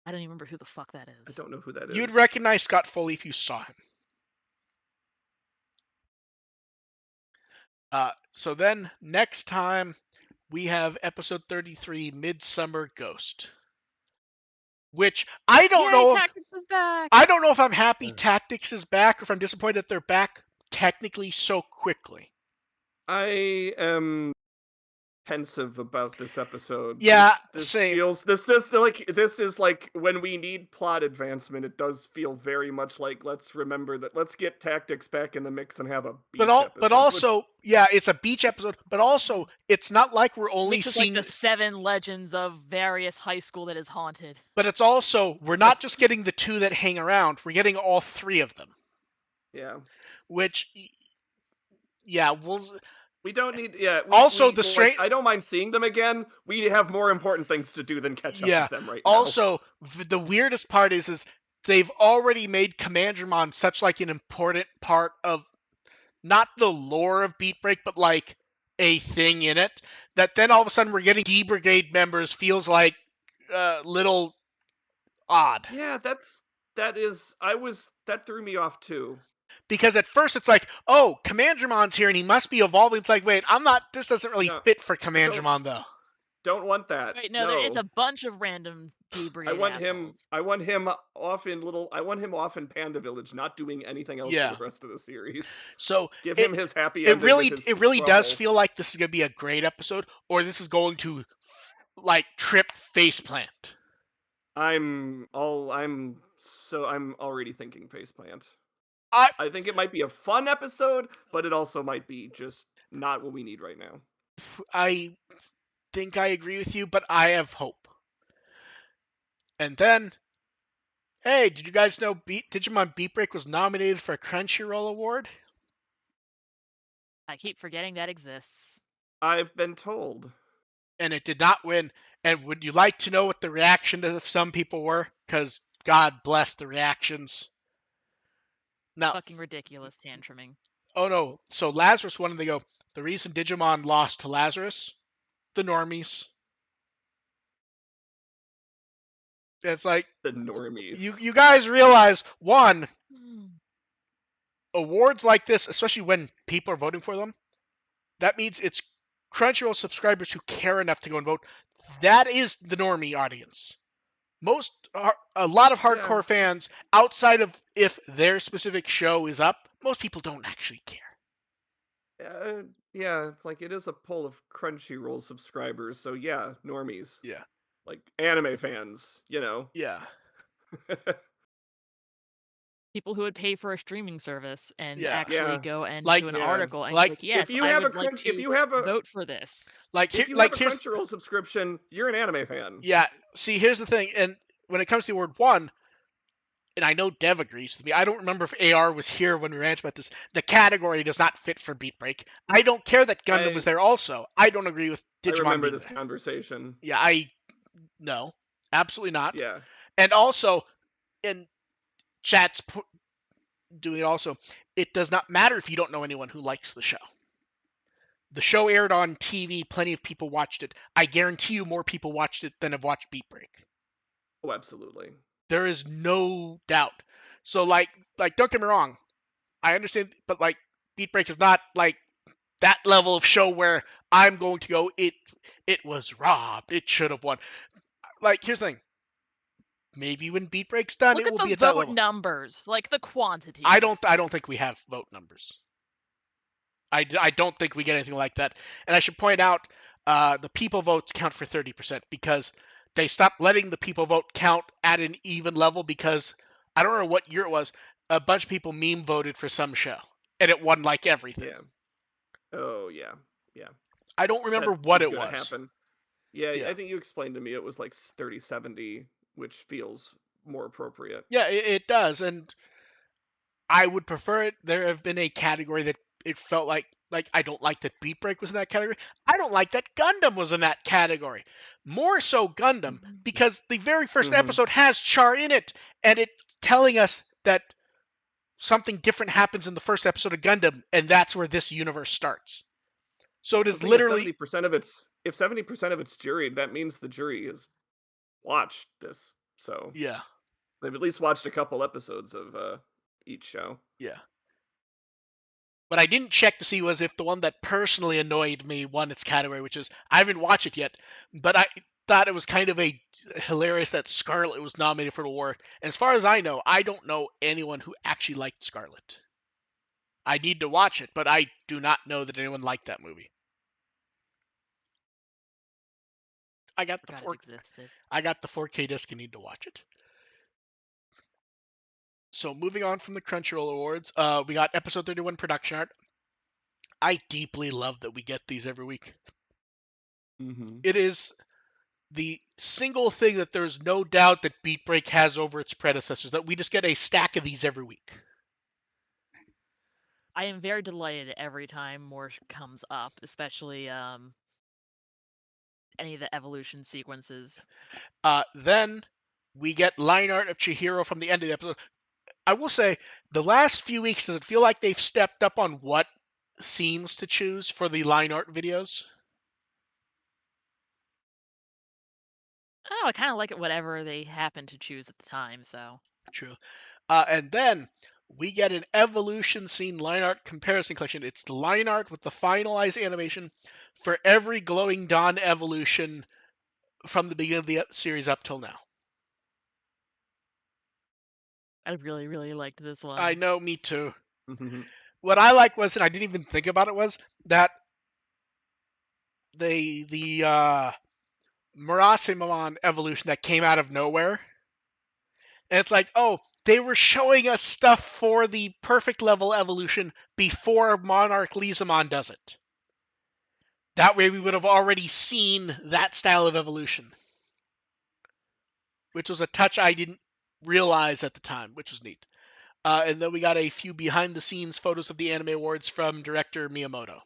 I don't even remember who the fuck that is. I don't know who that is. You'd recognize Scott Foley if you saw him. So then, next time, we have episode 33, Midsummer Ghost. Which I don't know. Tactics is back. I don't know if I'm happy Tactics is back or if I'm disappointed that they're back technically so quickly. I am pensive about this episode. Yeah, this same. feels this is like when we need plot advancement. It does feel very much like let's remember that. Let's get Tactics back in the mix and have a beach episode. But also, yeah, it's a beach episode. But also, it's not like we're only seeing like the 7 legends of various high school that is haunted. But it's also we're not just getting the 2 that hang around. We're getting all 3 of them. Yeah. Which, yeah, we don't need. Yeah. I don't mind seeing them again. We have more important things to do than catch up with them right now. Also, the weirdest part is they've already made Commandramon such like an important part of not the lore of Beatbreak, but like a thing in it. That then all of a sudden we're getting D Brigade members feels like little odd. Yeah, that threw me off too. Because at first it's like, oh, Commandramon's here and he must be evolving. It's like, wait, this doesn't really fit for Commandramon though. Don't want that. Wait, no, it's a bunch of random D Brigade I want him off in Panda Village, not doing anything else for the rest of the series. So give him his happy ending. It really does feel like this is gonna be a great episode, or this is going to like trip Faceplant. I'm already thinking Faceplant. I think it might be a fun episode, but it also might be just not what we need right now. I think I agree with you, but I have hope. And then, hey, did you guys know Digimon Beatbreak was nominated for a Crunchyroll Award? I keep forgetting that exists. I've been told. And it did not win. And would you like to know what the reaction of some people were? Because God bless the reactions. Now, fucking ridiculous tantruming. Oh no! So Lazarus won, and they go, the reason Digimon lost to Lazarus, the normies. It's like the normies. You guys realize one, awards like this, especially when people are voting for them, that means it's Crunchyroll subscribers who care enough to go and vote. That is the normie audience. A lot of hardcore fans, outside of if their specific show is up, most people don't actually care. Yeah, it's like it is a poll of Crunchyroll subscribers, so yeah, normies. Yeah. Like anime fans, you know. Yeah. People who would pay for a streaming service and actually go and do an article and like, yes, if you have a vote for this. If you have a Crunchyroll subscription, you're an anime fan. Yeah. See, here's the thing, and when it comes to Award 1, and I know Dev agrees with me, I don't remember if AR was here when we ranted about this. The category does not fit for Beatbreak. I don't care that Gundam was there also. I don't agree with Digimon. I remember this conversation. Yeah, no, absolutely not. Yeah. And also, in chat's doing it also, it does not matter if you don't know anyone who likes the show. The show aired on TV. Plenty of people watched it. I guarantee you more people watched it than have watched Beatbreak. Oh, absolutely. There is no doubt. So, like, don't get me wrong. I understand, but, like, Beatbreak is not, like, that level of show where I'm going to go, it was robbed. It should have won. Like, here's the thing. Maybe when Beatbreak's done, it will be at that level. Look at the vote numbers, like the quantities. I don't think we have vote numbers. I don't think we get anything like that. And I should point out, the people votes count for 30% because they stopped letting the people vote count at an even level because I don't know what year it was. A bunch of people meme voted for some show and it won like everything. Yeah. Oh yeah. Yeah. I don't remember what it was. Happen. Yeah, I think you explained to me it was like 30-70, which feels more appropriate. Yeah, it does, and I would prefer it. There have been a category that it felt like I don't like that Beatbreak was in that category. I don't like that Gundam was in that category. More so Gundam, because the very first episode has Char in it, and it telling us that something different happens in the first episode of Gundam, and that's where this universe starts. So it is literally 70% of its. If 70% of it's juried, that means the jury has watched this. So Yeah. they've at least watched a couple episodes of each show. Yeah. But I didn't check to see was if the one that personally annoyed me won its category, which is I haven't watched it yet, but I thought it was kind of a hilarious that Scarlet was nominated for the award. And as far as I know, I don't know anyone who actually liked Scarlet. I need to watch it, but I do not know that anyone liked that movie. I got the I got the 4K disc and need to watch it. So moving on from the Crunchyroll Awards, we got episode 31 production art. I deeply love that we get these every week. Mm-hmm. It is the single thing that there's no doubt that Beatbreak has over its predecessors, that we just get a stack of these every week. I am very delighted every time more comes up, especially any of the evolution sequences. Then we get line art of Chihiro from the end of the episode. I will say, the last few weeks, does it feel like they've stepped up on what scenes to choose for the line art videos? Oh, I kind of like it whatever they happen to choose at the time, so. True. And then we get an evolution scene line art comparison collection. It's the line art with the finalized animation for every Glowing Dawn evolution from the beginning of the series up till now. I really, really liked this one. I know, me too. What I like was, and I didn't even think about it, was that the Murasimon evolution that came out of nowhere. And it's like, oh, they were showing us stuff for the perfect level evolution before Monarch Lizamon does it. That way we would have already seen that style of evolution. Which was a touch I didn't realize at the time, which was neat. And then we got a few behind-the-scenes photos of the Anime Awards from director Miyamoto.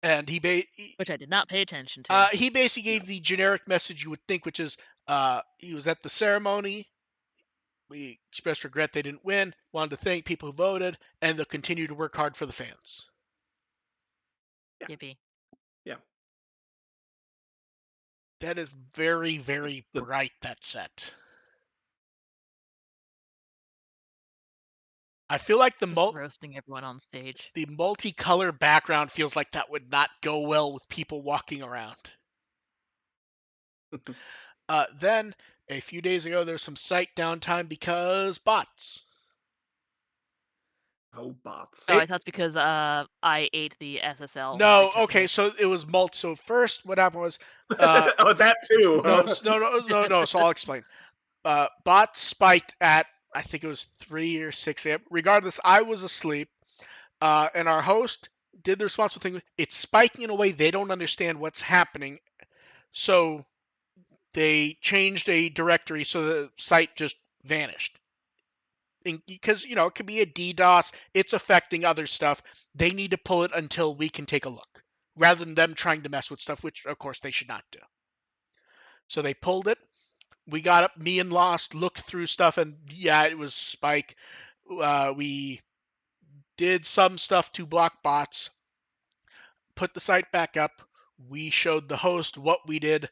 And which I did not pay attention to. He basically gave the generic message you would think, which is he was at the ceremony. We expressed regret they didn't win. Wanted to thank people who voted, and they'll continue to work hard for the fans. Yeah. Yippee. Yeah. That is very, very bright, that set. I feel like roasting everyone on stage. The multicolor background feels like that would not go well with people walking around. Then, a few days ago, there's some site downtime because bots. Oh, bots. Oh, I thought it's because I ate the SSL. No, okay, so it was So first, what happened was... oh, that too. No, so I'll explain. Bots spiked at, I think it was 3 or 6 a.m. Regardless, I was asleep, and our host did the responsible thing. It's spiking in a way they don't understand what's happening, so they changed a directory so the site just vanished. Because, it could be a DDoS, it's affecting other stuff. They need to pull it until we can take a look, rather than them trying to mess with stuff, which, of course, they should not do. So they pulled it. We got up, me and Lost looked through stuff, and yeah, it was spike. We did some stuff to block bots, put the site back up. We showed the host what we did.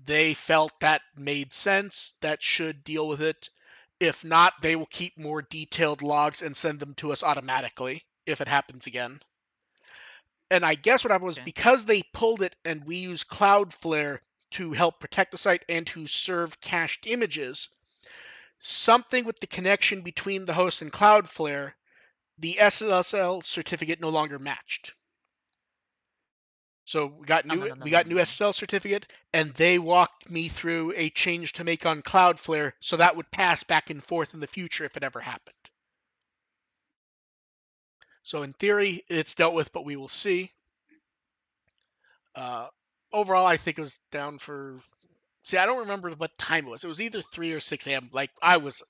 They felt that made sense, that should deal with it. If not, they will keep more detailed logs and send them to us automatically if it happens again. And I guess what happened was, because they pulled it and we use Cloudflare to help protect the site and to serve cached images, something with the connection between the host and Cloudflare, the SSL certificate no longer matched. So we got new SSL certificate, and they walked me through a change to make on Cloudflare so that would pass back and forth in the future if it ever happened. So in theory, it's dealt with, but we will see. Overall, I think it was down for... See, I don't remember what time it was. It was either 3 or 6 a.m. Like, I was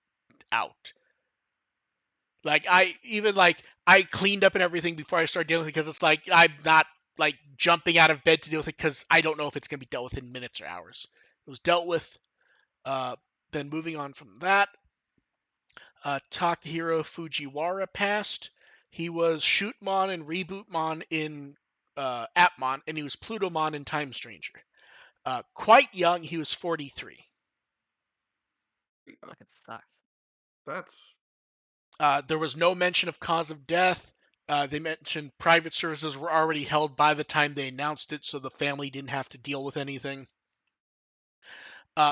out. Like, I cleaned up and everything before I started dealing with it, because it's like, I'm not, like, jumping out of bed to deal with it, because I don't know if it's going to be dealt with in minutes or hours. It was dealt with. Then moving on from that, Takahiro Fujiwara passed. He was Shootmon and Rebootmon in Appmon, and he was Plutomon in Time Stranger. Quite young. He was 43. Fucking sucks. That's... There was no mention of cause of death. They mentioned private services were already held by the time they announced it, so the family didn't have to deal with anything.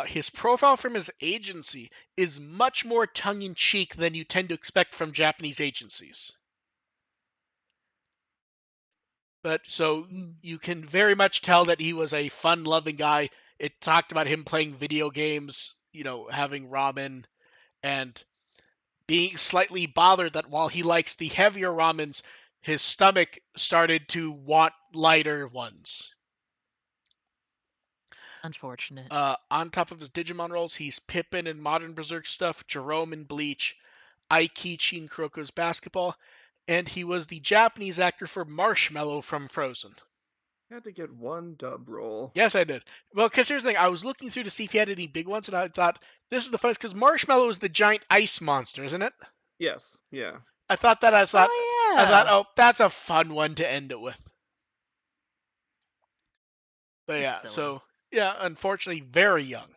His profile from his agency is much more tongue-in-cheek than you tend to expect from Japanese agencies. But so you can very much tell that he was a fun-loving guy. It talked about him playing video games, having ramen, and being slightly bothered that while he likes the heavier ramens, his stomach started to want lighter ones. Unfortunate. On top of his Digimon roles, he's Pippin in Modern Berserk stuff, Jerome in Bleach, Aikichi in Kuroko's Basketball, and he was the Japanese actor for Marshmallow from Frozen. Had to get one dub roll. Yes, I did. Well, because here's the thing. I was looking through to see if he had any big ones, and I thought, this is the funnest, because Marshmallow is the giant ice monster, isn't it? Yes, yeah. I thought that. I thought, yeah. oh, that's a fun one to end it with. But yeah, so, yeah, unfortunately, very young.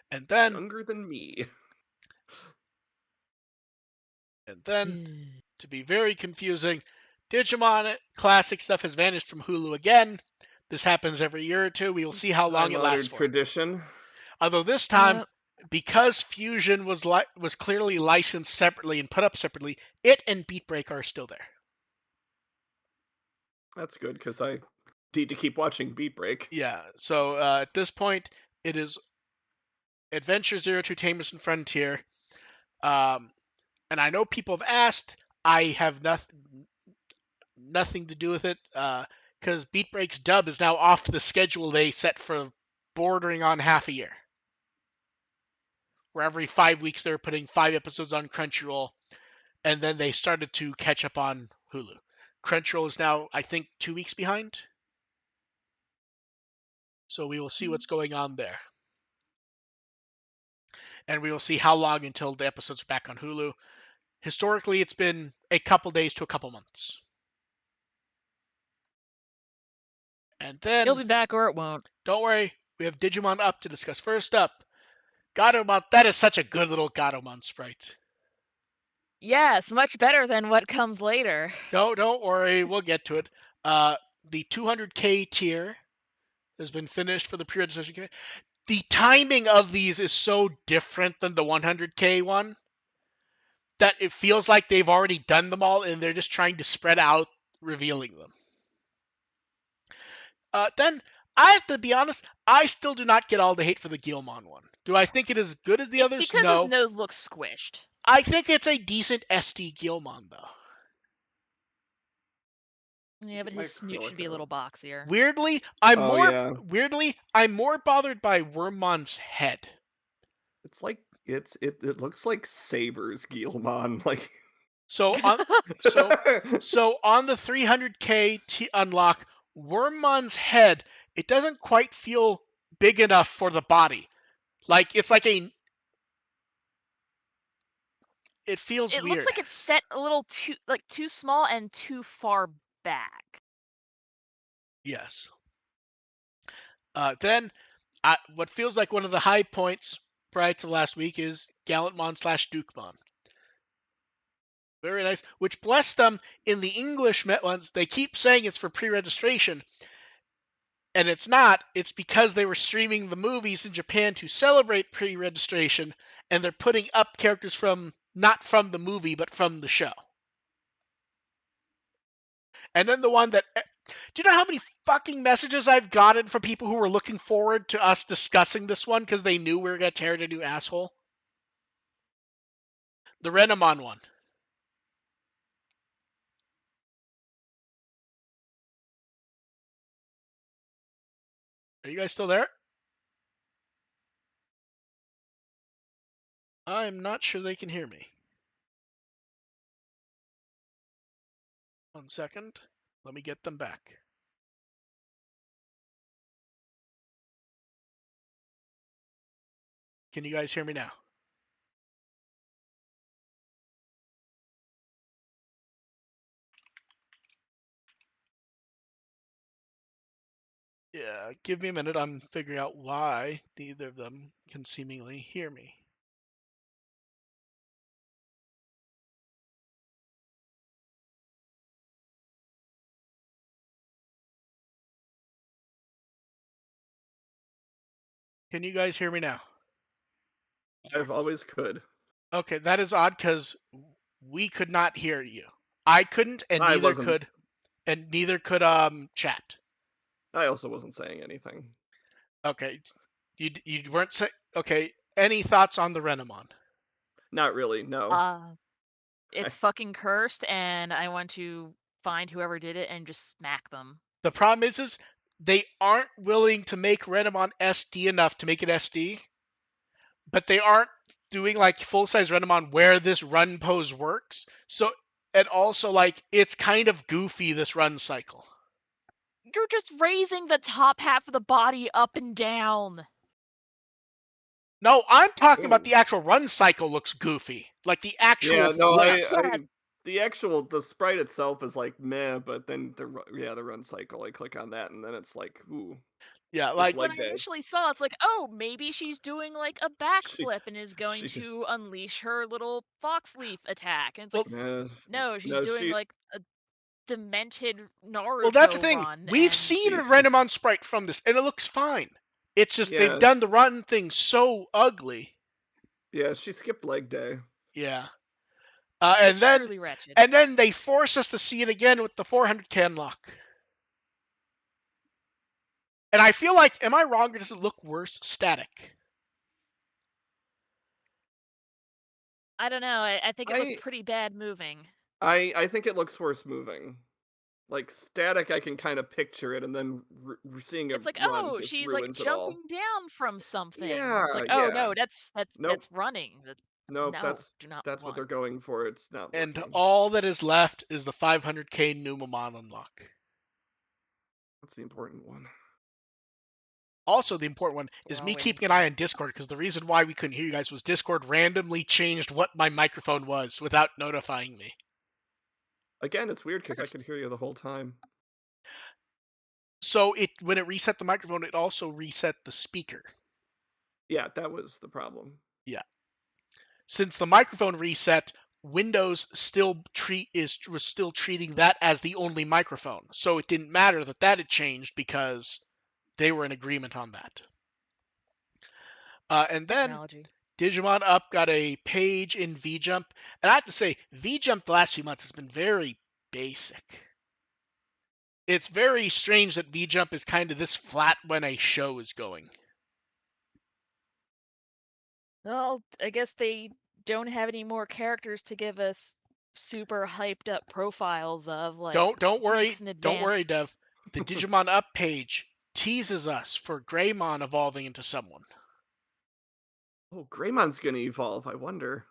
And then... Younger than me. And then, to be very confusing, Digimon classic stuff has vanished from Hulu again. This happens every year or two. We will see how long it lasts for. Tradition. Although this time, because Fusion was clearly licensed separately and put up separately, it and Beatbreak are still there. That's good, because I need to keep watching Beatbreak. Yeah, so at this point, it is Adventure Zero to Tamers and Frontier. And I know people have asked. I have nothing to do with it, because Beatbreak's dub is now off the schedule they set for bordering on half a year. Where every 5 weeks they were putting 5 episodes on Crunchyroll, and then they started to catch up on Hulu. Crunchyroll is now, I think, 2 weeks behind. So we will see what's going on there. And we will see how long until the episodes are back on Hulu. Historically, it's been a couple days to a couple months. And then... He'll be back or it won't. Don't worry, we have Digimon Up to discuss. First up, Gatomon. That is such a good little Gatomon sprite. Yes, much better than what comes later. No, don't worry, we'll get to it. The 200K tier has been finished for the pre-registration. The timing of these is so different than the 100K one that it feels like they've already done them all and they're just trying to spread out revealing them. Then, I have to be honest, I still do not get all the hate for the Guilmon one. Do I think it is as good as the others? Because no. his nose looks squished. I think it's a decent ST Guilmon, though. Yeah, but his snoot should be a little boxier. Weirdly, I'm more bothered by Wormmon's head. It's like it looks like Saber's Guilmon, like. So on the 300K unlock, Wormmon's head, it doesn't quite feel big enough for the body. Like it's like it feels weird. It looks like it's set a little too small and too far back. Yes. Then, what feels like one of the high points sprites of last week is Gallantmon / Dukemon. Very nice. Which, bless them, in the English ones, they keep saying it's for pre-registration. And it's not. It's because they were streaming the movies in Japan to celebrate pre-registration, and they're putting up characters not from the movie, but from the show. And then the one that... Do you know how many fucking messages I've gotten from people who were looking forward to us discussing this one because they knew we were going to tear it a new asshole? The Renamon one. Are you guys still there? I'm not sure they can hear me. 1 second. Let me get them back. Can you guys hear me now? Yeah, give me a minute. I'm figuring out why neither of them can seemingly hear me. Can you guys hear me now? I've Yes. always could. Okay, that is odd because we could not hear you. I couldn't, and I neither wasn't. could chat. I also wasn't saying anything. Okay, you weren't say. Okay, any thoughts on the Renamon? Not really. No. It's fucking cursed, and I want to find whoever did it and just smack them. The problem is they aren't willing to make Renamon SD enough to make it SD, but they aren't doing like full-size Renamon where this run pose works. So, and also like it's kind of goofy, this run cycle. You're just raising the top half of the body up and down. No, I'm talking about Ooh. the actual run cycle looks goofy. Like the actual Yeah, no, flip. the sprite itself is like meh, but then the run cycle, I click on that and then it's like, ooh. Yeah, It's like When leg I day. initially saw, it's like, oh, maybe she's doing like a backflip and is going she- to unleash her little fox leaf attack. And it's like, no, she's no, doing like a demented well, that's the Naruto thing. run. We've And seen a Renamon sprite from this, and it looks fine. It's just they've yeah, done the run thing so ugly. yeah, she skipped leg day. Yeah. it's truly wretched. And then they force us to see it again with the 400k unlock. And I feel like, am I wrong, or does it look worse static? I don't know. I think it looks pretty bad moving. I think it looks worse moving. Like static, I can kind of picture it, and then seeing it It's like, run oh, just she's like ruins it all. jumping down from something. Yeah, It's like, oh yeah. no, that's Nope, running. nope. No, do not That's what run. they're going for. It's not And working. all that is left is the 500k Numamon unlock. That's the important one. Also, the important one is We're all me waiting keeping an for eye it. on Discord, because the reason why we couldn't hear you guys was Discord randomly changed what my microphone was without notifying me. Again, it's weird because I could hear you the whole time. So when it reset the microphone, it also reset the speaker. Yeah, that was the problem. Yeah. Since the microphone reset, Windows was still treating that as the only microphone. So it didn't matter that had changed because they were in agreement on that. And then Technology. Digimon Up got a page in V-Jump. And I have to say, V-Jump the last few months has been very basic. It's very strange that V-Jump is kind of this flat when a show is going. Well, I guess they don't have any more characters to give us super hyped up profiles of, like, Don't worry, weeks in advance. Dev. The Digimon Up page teases us for Greymon evolving into someone. Oh, Greymon's gonna evolve. I wonder.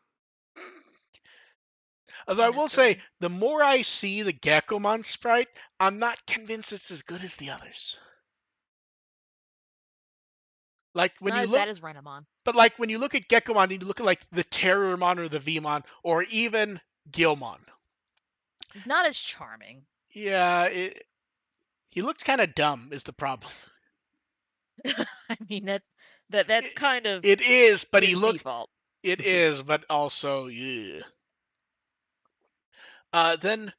Although I will say, the more I see the Geckomon sprite, I'm not convinced it's as good as the others. Like when you look, Not as bad as Renamon. but like when you look at Geckomon, you look at like the Terrormon or the Vmon or even Gilmon. He's not as charming. Yeah, he looks kind of dumb is the problem. I mean that's kind of it is, but his default. It is, but also yeah. Then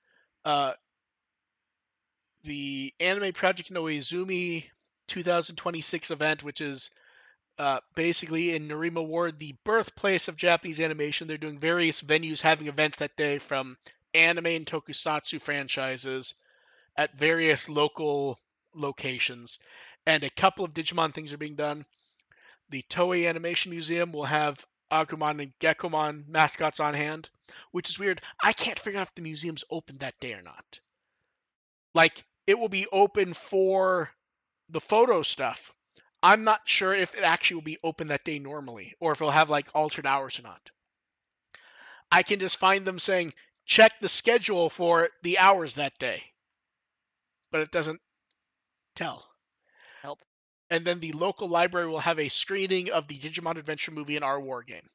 the Anime Project Noizumi 2026 event, which is basically in Narima Ward, the birthplace of Japanese animation. They're doing various venues having events that day, from anime and tokusatsu franchises at various local locations. And a couple of Digimon things are being done. The Toei Animation Museum will have Agumon and Geckomon mascots on hand, which is weird. I can't figure out if the museum's open that day or not. Like, it will be open for the photo stuff. I'm not sure if it actually will be open that day normally, or if it'll have like altered hours or not. I can just find them saying, check the schedule for the hours that day. But it doesn't tell. Help. And then the local library will have a screening of the Digimon Adventure movie and our war game.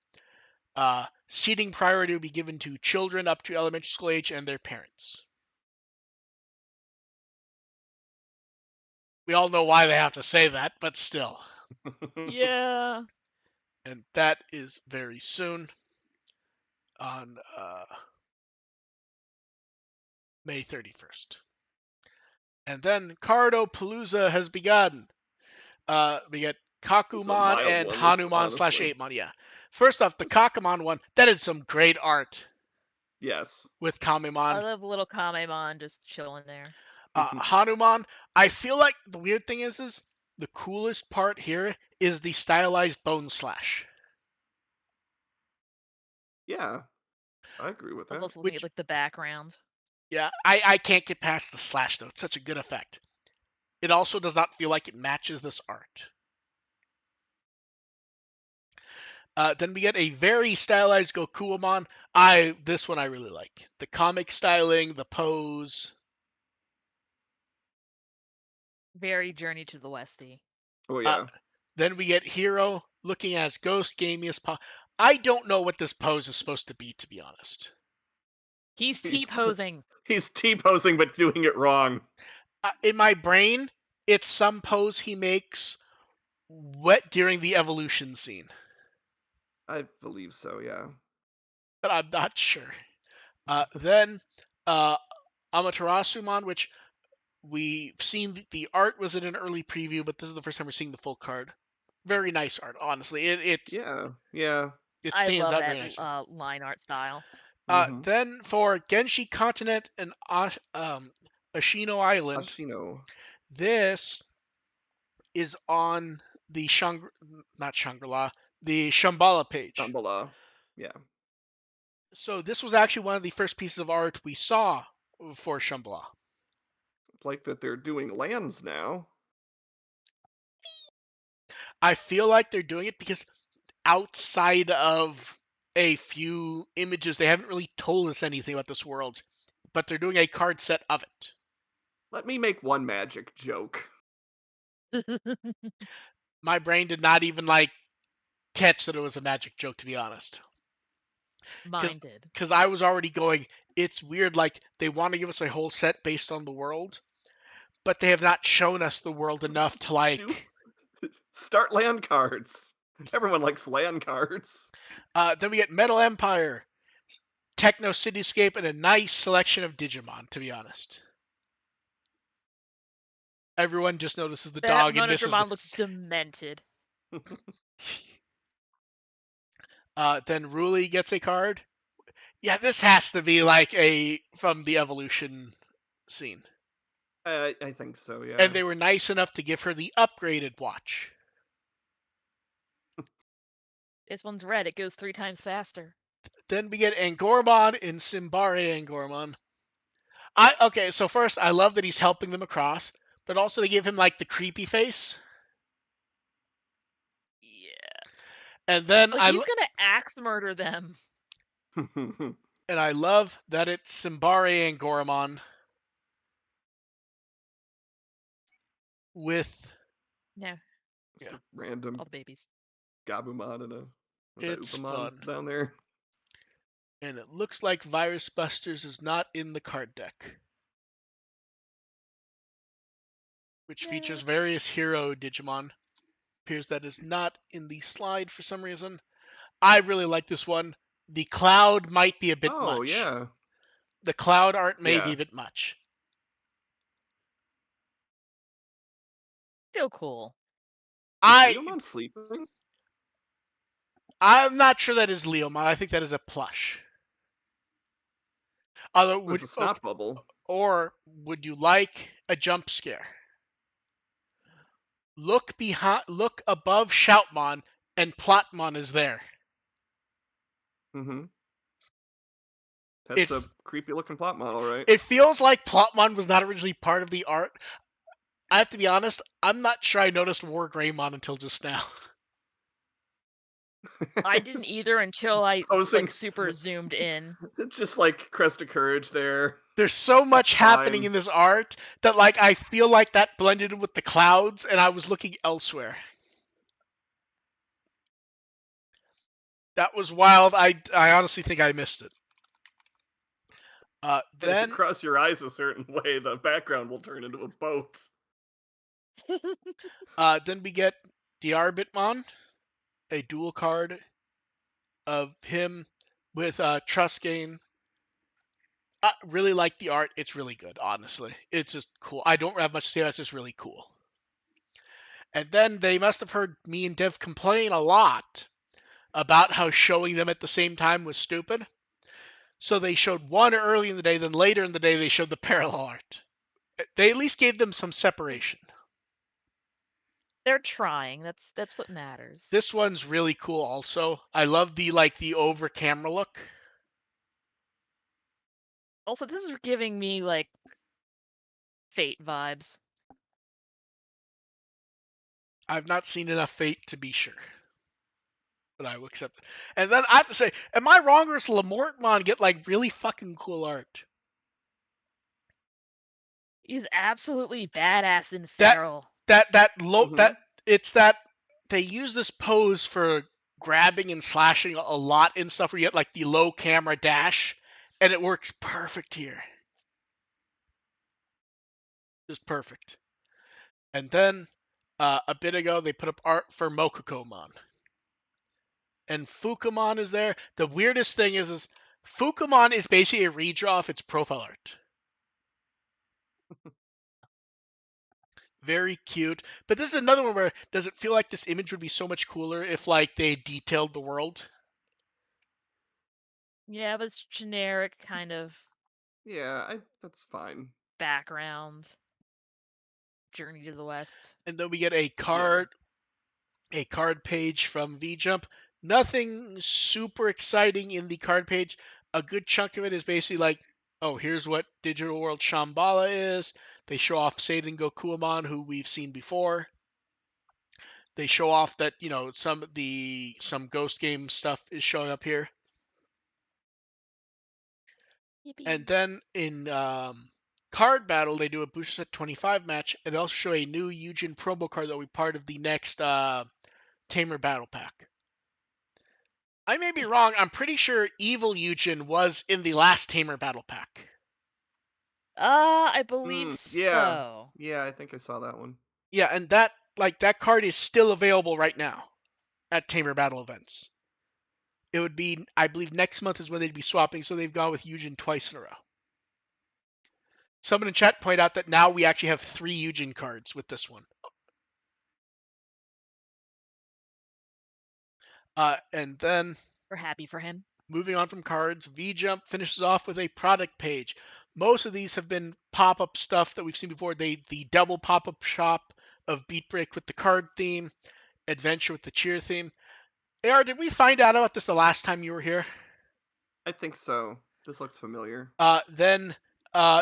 Seating priority will be given to children up to elementary school age and their parents. We all know why they have to say that, but still. Yeah. And that is very soon on May 31st. And then Cardo-Palooza has begun. We get Kakumon and Hanuman/8mon. Yeah. First off, the Kakumon one, that is some great art. Yes. With Kamemon. I love little Kamemon just chilling there. Hanuman, I feel like the weird thing is the coolest part here is the stylized bone slash. Yeah, I agree with that. I was also looking at like the background. Yeah, I can't get past the slash though. It's such a good effect. It also does not feel like it matches this art. Then we get a very stylized Gokuamon. This one I really like. The comic styling, the pose. Very Journey to the Westy. Oh yeah. Then we get Hero looking as Ghost Gamius. I don't know what this pose is supposed to be, to be honest. He's T-posing. He's T-posing, but doing it wrong. In my brain, it's some pose he makes wet during the evolution scene. I believe so, yeah. But I'm not sure. Then Amaterasumon, which we've seen the art was in an early preview, but this is the first time we're seeing the full card. Very nice art, honestly. It's yeah. It stands out very nicely. I love that line art style. Then for Genshi Continent and Ashino Island, this is on the the Shambhala page. Shambhala, yeah. So this was actually one of the first pieces of art we saw for Shambhala. Like that they're doing lands now. I feel like they're doing it because outside of a few images, they haven't really told us anything about this world, but they're doing a card set of it. Let me make one magic joke. My brain did not even catch that it was a magic joke, to be honest. Mine did. Because I was already going, it's weird, they want to give us a whole set based on the world, but they have not shown us the world enough to start land cards. Everyone likes land cards. Then we get Metal Empire, Techno Cityscape, and a nice selection of Digimon, to be honest. Everyone just notices the dog and misses Monodramon looks demented. Then Ruli gets a card. Yeah, this has to be from the evolution scene. I think so, yeah. And they were nice enough to give her the upgraded watch. This one's red. It goes 3 times faster. Then we get Angormon in Simbare Angormon. Okay, so first, I love that he's helping them across, but also they give him the creepy face. Yeah. And then he's gonna axe murder them. And I love that it's Simbare Angormon with random all the babies. Gabumon and it's fun down there. And it looks like Virus Busters is not in the card deck, which features various hero Digimon. Appears that is not in the slide for some reason. I really like this one. The cloud might be a bit much. Oh, yeah. The cloud art may be a bit much. Still cool. Is Leomon sleeping? I'm not sure that is Leomon. I think that is a plush. It's a snot bubble. Or would you like a jump scare? Look above Shoutmon, and Plotmon is there. Mm-hmm. That's a creepy looking Plotmon, all right. It feels like Plotmon was not originally part of the art. I have to be honest, I'm not sure I noticed War Greymon until just now. I didn't either until I super zoomed in. Just Crest of Courage there. There's so much happening in this art that I feel like that blended in with the clouds and I was looking elsewhere. That was wild. I honestly think I missed it. Then if you cross your eyes a certain way, the background will turn into a boat. Then we get Digimon, a dual card of him with Trustgain. I really like the art. It's really good, honestly. It's just cool. I don't have much to say. It's just really cool. And then they must have heard me and Dev complain a lot about how showing them at the same time was stupid. So they showed one early in the day, then later in the day they showed the parallel art. They at least gave them some separation. They're trying. That's what matters. This one's really cool also. I love the over camera look. Also, this is giving me like Fate vibes. I've not seen enough Fate to be sure, but I will accept it. And then I have to say, am I wrong or does Lamortmon get like really fucking cool art? He's absolutely badass in feral. That it's that they use this pose for grabbing and slashing a lot in stuff where you get like the low camera dash, and it works perfect here. Just perfect. And then a bit ago they put up art for Mokokomon. And Fukamon is there. The weirdest thing is Fukamon is basically a redraw of its profile art. Very cute. But this is another one where does it feel like this image would be so much cooler if like they detailed the world? Yeah, but it's generic kind of. Yeah, that's fine. Background. Journey to the West. And then we get a card page from V-Jump. Nothing super exciting in the card page. A good chunk of it is basically like, oh, here's what Digital World Shambhala is. They show off Seiden Gokuamon, who we've seen before. They show off that, you know, some Ghost Game stuff is showing up here. Yippee. And then in card battle, they do a booster set 25 match, and they also show a new Yujin promo card that will be part of the next Tamer Battle Pack. I may be wrong. I'm pretty sure Evil Yujin was in the last Tamer Battle Pack. I believe so. Yeah, I think I saw that one. Yeah, and that card is still available right now at Tamer Battle events. It would be, I believe, next month is when they'd be swapping, so they've gone with Yujin twice in a row. Someone in chat pointed out that now we actually have 3 Yujin cards with this one. And then we're happy for him. Moving on from cards, V-Jump finishes off with a product page. Most of these have been pop-up stuff that we've seen before. The double pop-up shop of Beatbreak with the card theme, Adventure with the cheer theme. AR, did we find out about this the last time you were here? I think so. This looks familiar. Then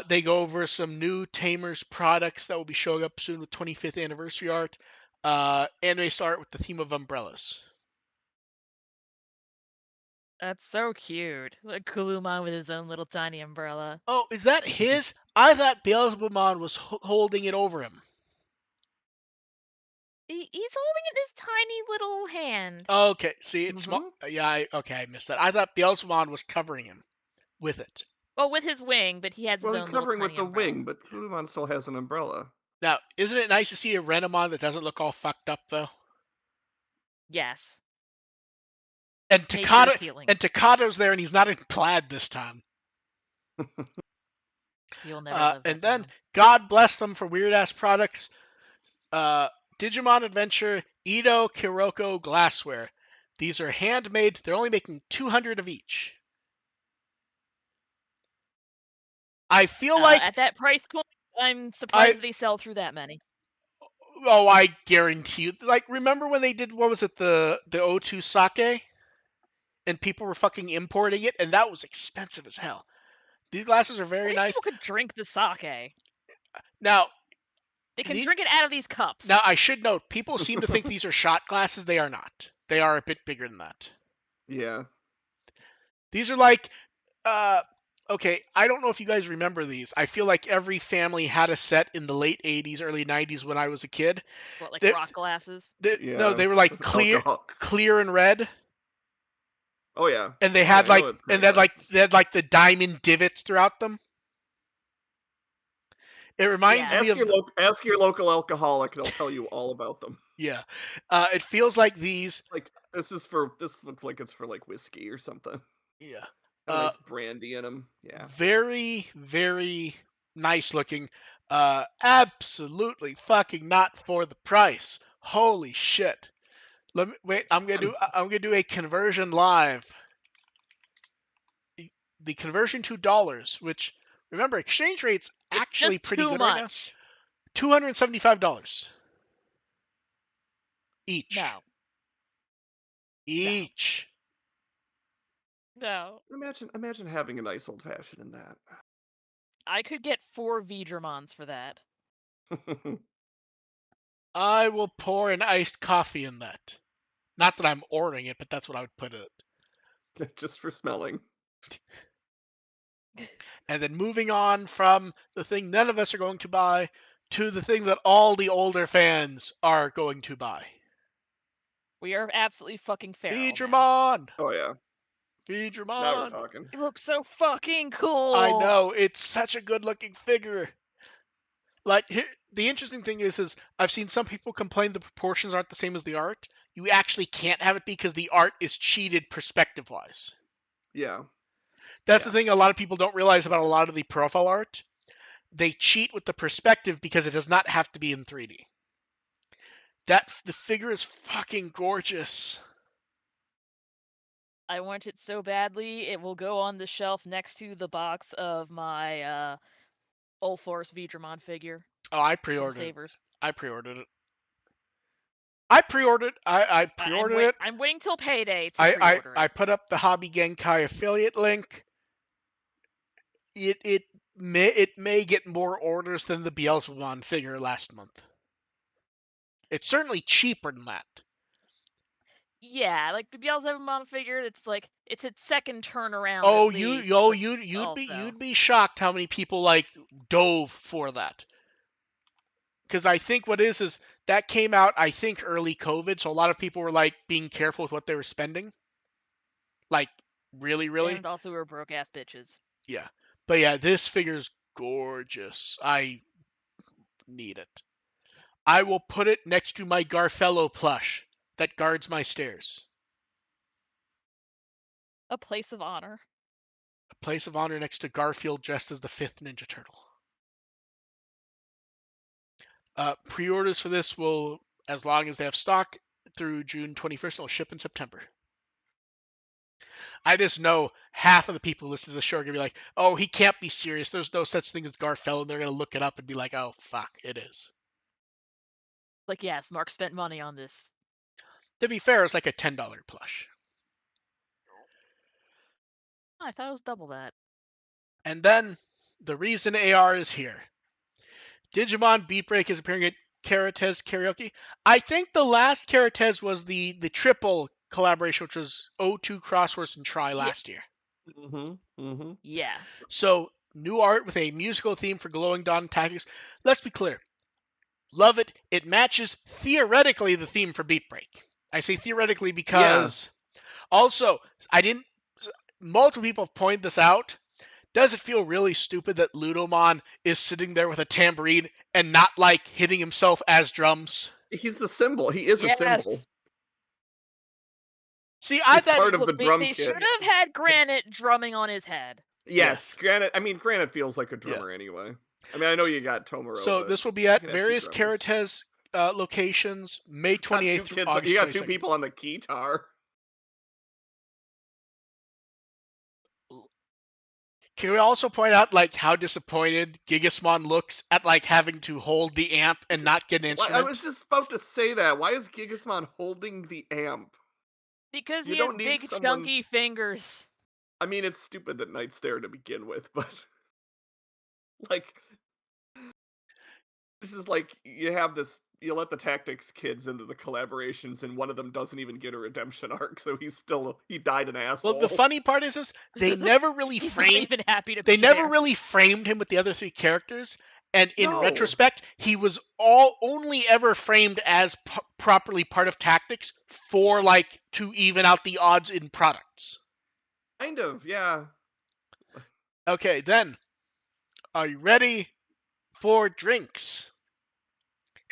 they go over some new Tamers products that will be showing up soon with 25th anniversary art. Anime art with the theme of umbrellas. That's so cute. Like Kulumon with his own little tiny umbrella. Oh, is that his? I thought Beelzebubmon was holding it over him. He's holding it in his tiny little hand. Okay, see, it's small. Yeah, I missed that. I thought Beelzebubmon was covering him with it. Well, with his wing, but he has his own little tiny umbrella. Well, he's covering with the wing, but Kulumon still has an umbrella. Now, isn't it nice to see a Renamon that doesn't look all fucked up, though? Yes. And Takado's there, and he's not in plaid this time. You'll never live and then, down. God bless them for weird-ass products. Digimon Adventure, Ito Kiroko Glassware. These are handmade. They're only making 200 of each. I feel like... At that price point, I'm surprised they sell through that many. Oh, I guarantee you. Like, remember when they did, what was it, the O2 sake? And people were fucking importing it, and that was expensive as hell. These glasses are very nice. People could drink the sake. Now, they can drink it out of these cups. Now, I should note, people seem to think these are shot glasses. They are not. They are a bit bigger than that. Yeah. These are like, okay, I don't know if you guys remember these. I feel like every family had a set in the late 80s, early 90s when I was a kid. What, like rock glasses? No, they were like clear and red. Oh yeah. And they had they had the diamond divots throughout them. It reminds me of ask your local alcoholic; they'll tell you all about them. Yeah, it feels like these. Like this looks like it's for like whiskey or something. Yeah, Got a nice brandy in them. Yeah, very very nice looking. Absolutely fucking not for the price. Holy shit! Let me wait. I'm gonna do a conversion live. The conversion to dollars, which remember exchange rate's actually pretty good right now. $275 each. No. Each. No. Imagine having a nice old fashioned in that. I could get 4 V-dramons for that. I will pour an iced coffee in that. Not that I'm ordering it, but that's what I would put in it. Just for smelling. And then moving on from the thing none of us are going to buy to the thing that all the older fans are going to buy. We are absolutely fucking feral. V-dramon! Oh yeah. V-dramon! Now we're talking. It looks so fucking cool. I know, it's such a good looking figure. Like, the interesting thing is I've seen some people complain the proportions aren't the same as the art. You actually can't have it because the art is cheated perspective-wise. Yeah. That's the thing a lot of people don't realize about a lot of the profile art. They cheat with the perspective because it does not have to be in 3D. The figure is fucking gorgeous. I want it so badly, it will go on the shelf next to the box of my Ulforce V-dramon figure. Oh, I pre-ordered it. I pre-ordered it. I'm waiting till payday to pre-order it. I put up the Hobby Genkai affiliate link. It may get more orders than the Beelzebub figure last month. It's certainly cheaper than that. Yeah, like the Beelzebub figure, it's like it's its second turnaround. Oh, you'd be shocked how many people like dove for that. Because I think what is that came out, I think, early COVID, so a lot of people were like being careful with what they were spending. Like, really. And also we were broke ass bitches. Yeah. But yeah, this figure's gorgeous. I need it. I will put it next to my Garfello plush that guards my stairs. A place of honor. A place of honor next to Garfield dressed as the 5th Ninja Turtle. Pre-orders for this will, as long as they have stock, through June 21st, it'll ship in September. I just know half of the people who listen to the show are going to be like, oh, he can't be serious. There's no such thing as Garfello. And they're going to look it up and be like, oh, fuck, it is. Like, yes, Mark spent money on this. To be fair, it's like a $10 plush. I thought it was double that. And then, the reason AR is here. Digimon Beatbreak is appearing at Karatez Karaoke. I think the last Karatez was the triple collaboration, which was O2 Crosswords and Try last year. Yeah. So, new art with a musical theme for Glowing Dawn tactics. Let's be clear. Love it. It matches theoretically the theme for Beatbreak. I say theoretically because also multiple people have pointed this out. Does it feel really stupid that Ludomon is sitting there with a tambourine and not like hitting himself as drums? He's the symbol. He is a symbol. See, I thought part of the drum they kit. should have had Granite drumming on his head. Yes, Granite. I mean, Granite feels like a drummer anyway. I mean, I know you got Tomoro. So this will be at various Karatez locations, May 28th through August 22nd. You got 2 people on the guitar. Can we also point out like how disappointed Gigasmon looks at like having to hold the amp and not get an instrument? I was just about to say that. Why is Gigasmon holding the amp? Because he has big chunky fingers. I mean, it's stupid that Knight's there to begin with, but like this is like you let the Tactics kids into the collaborations and one of them doesn't even get a redemption arc, so he died an asshole. Well, the funny part is they never really framed really framed him with the other 3 characters, and in retrospect, he was only ever framed as properly part of Tactics for like to even out the odds in products. Kind of, yeah. Okay, then are you ready For drinks.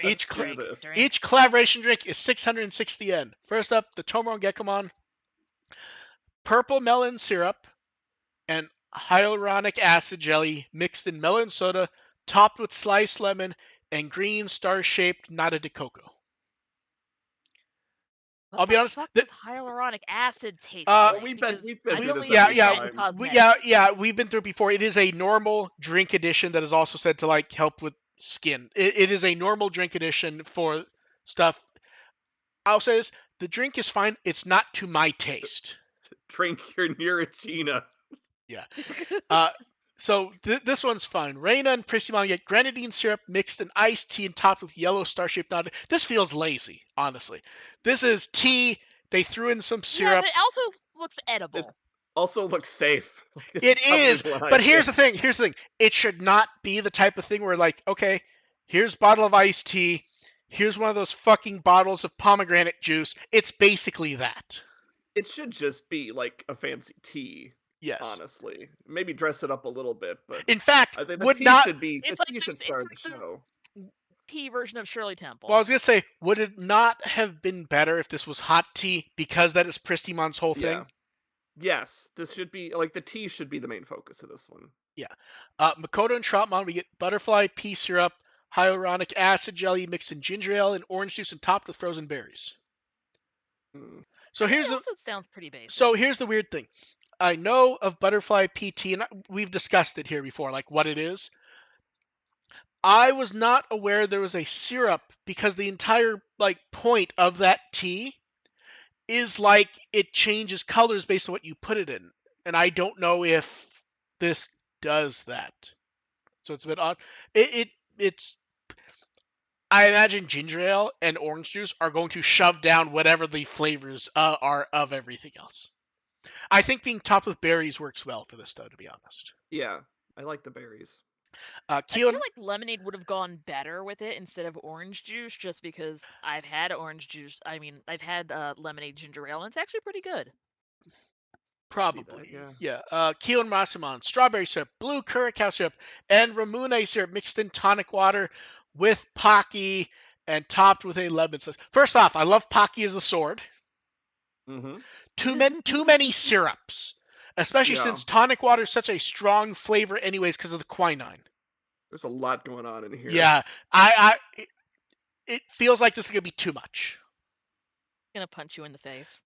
Each Let's collaboration drink is 660 yen. First up, the Tomorrow Gekomon purple melon syrup and hyaluronic acid jelly mixed in melon soda, topped with sliced lemon and green star-shaped nata de coco. I'll be honest. What the fuck does hyaluronic acid taste Well, like? we've been Because through I've this only every used that time. in cosmetics. We've been through it before. It is a normal drink edition that is also said to like help with skin. It is a normal drink edition for stuff. I'll say this: the drink is fine. It's not to my taste. Drink your Nirachina. Yeah. So this one's fun. Reina and Pristimon get grenadine syrup mixed in iced tea and topped with yellow star-shaped nut. This feels lazy, honestly. This is tea. They threw in some syrup. Yeah, but it also looks edible. It also looks safe. It is, but here's the thing. It should not be the type of thing where like, okay, here's a bottle of iced tea. Here's one of those fucking bottles of pomegranate juice. It's basically that. It should just be like a fancy tea. Yes. Honestly, maybe dress it up a little bit, but in fact, I think would tea not. Should be. It's the like tea should start the show. Tea version of Shirley Temple. Well, I was gonna say, would it not have been better if this was hot tea because that is Pristimon's whole thing? Yes, this should be like the tea should be the main focus of this one. Yeah. Makoto and Troutmon, we get butterfly pea syrup, hyaluronic acid jelly mixed in ginger ale and orange juice and topped with frozen berries. So here's also sounds pretty basic. So here's the weird thing. I know of butterfly PT, and we've discussed it here before, like what it is. I was not aware there was a syrup because the entire like point of that tea is like it changes colors based on what you put it in, and I don't know if this does that. So it's a bit odd. It's. I imagine ginger ale and orange juice are going to shove down whatever the flavors are of everything else. I think being topped with berries works well for this, though, to be honest. Yeah, I like the berries. I feel like lemonade would have gone better with it instead of orange juice, just because I've had orange juice. I mean, I've had lemonade ginger ale, and it's actually pretty good. Probably, yeah. Keelan Masamon, strawberry syrup, blue curacao syrup, and Ramune syrup mixed in tonic water with Pocky and topped with a lemon sauce. First off, I love Pocky as the sword. Mm-hmm. Too many syrups, especially since tonic water is such a strong flavor, anyways, because of the quinine. There's a lot going on in here. Yeah, it feels like this is gonna be too much. Gonna punch you in the face.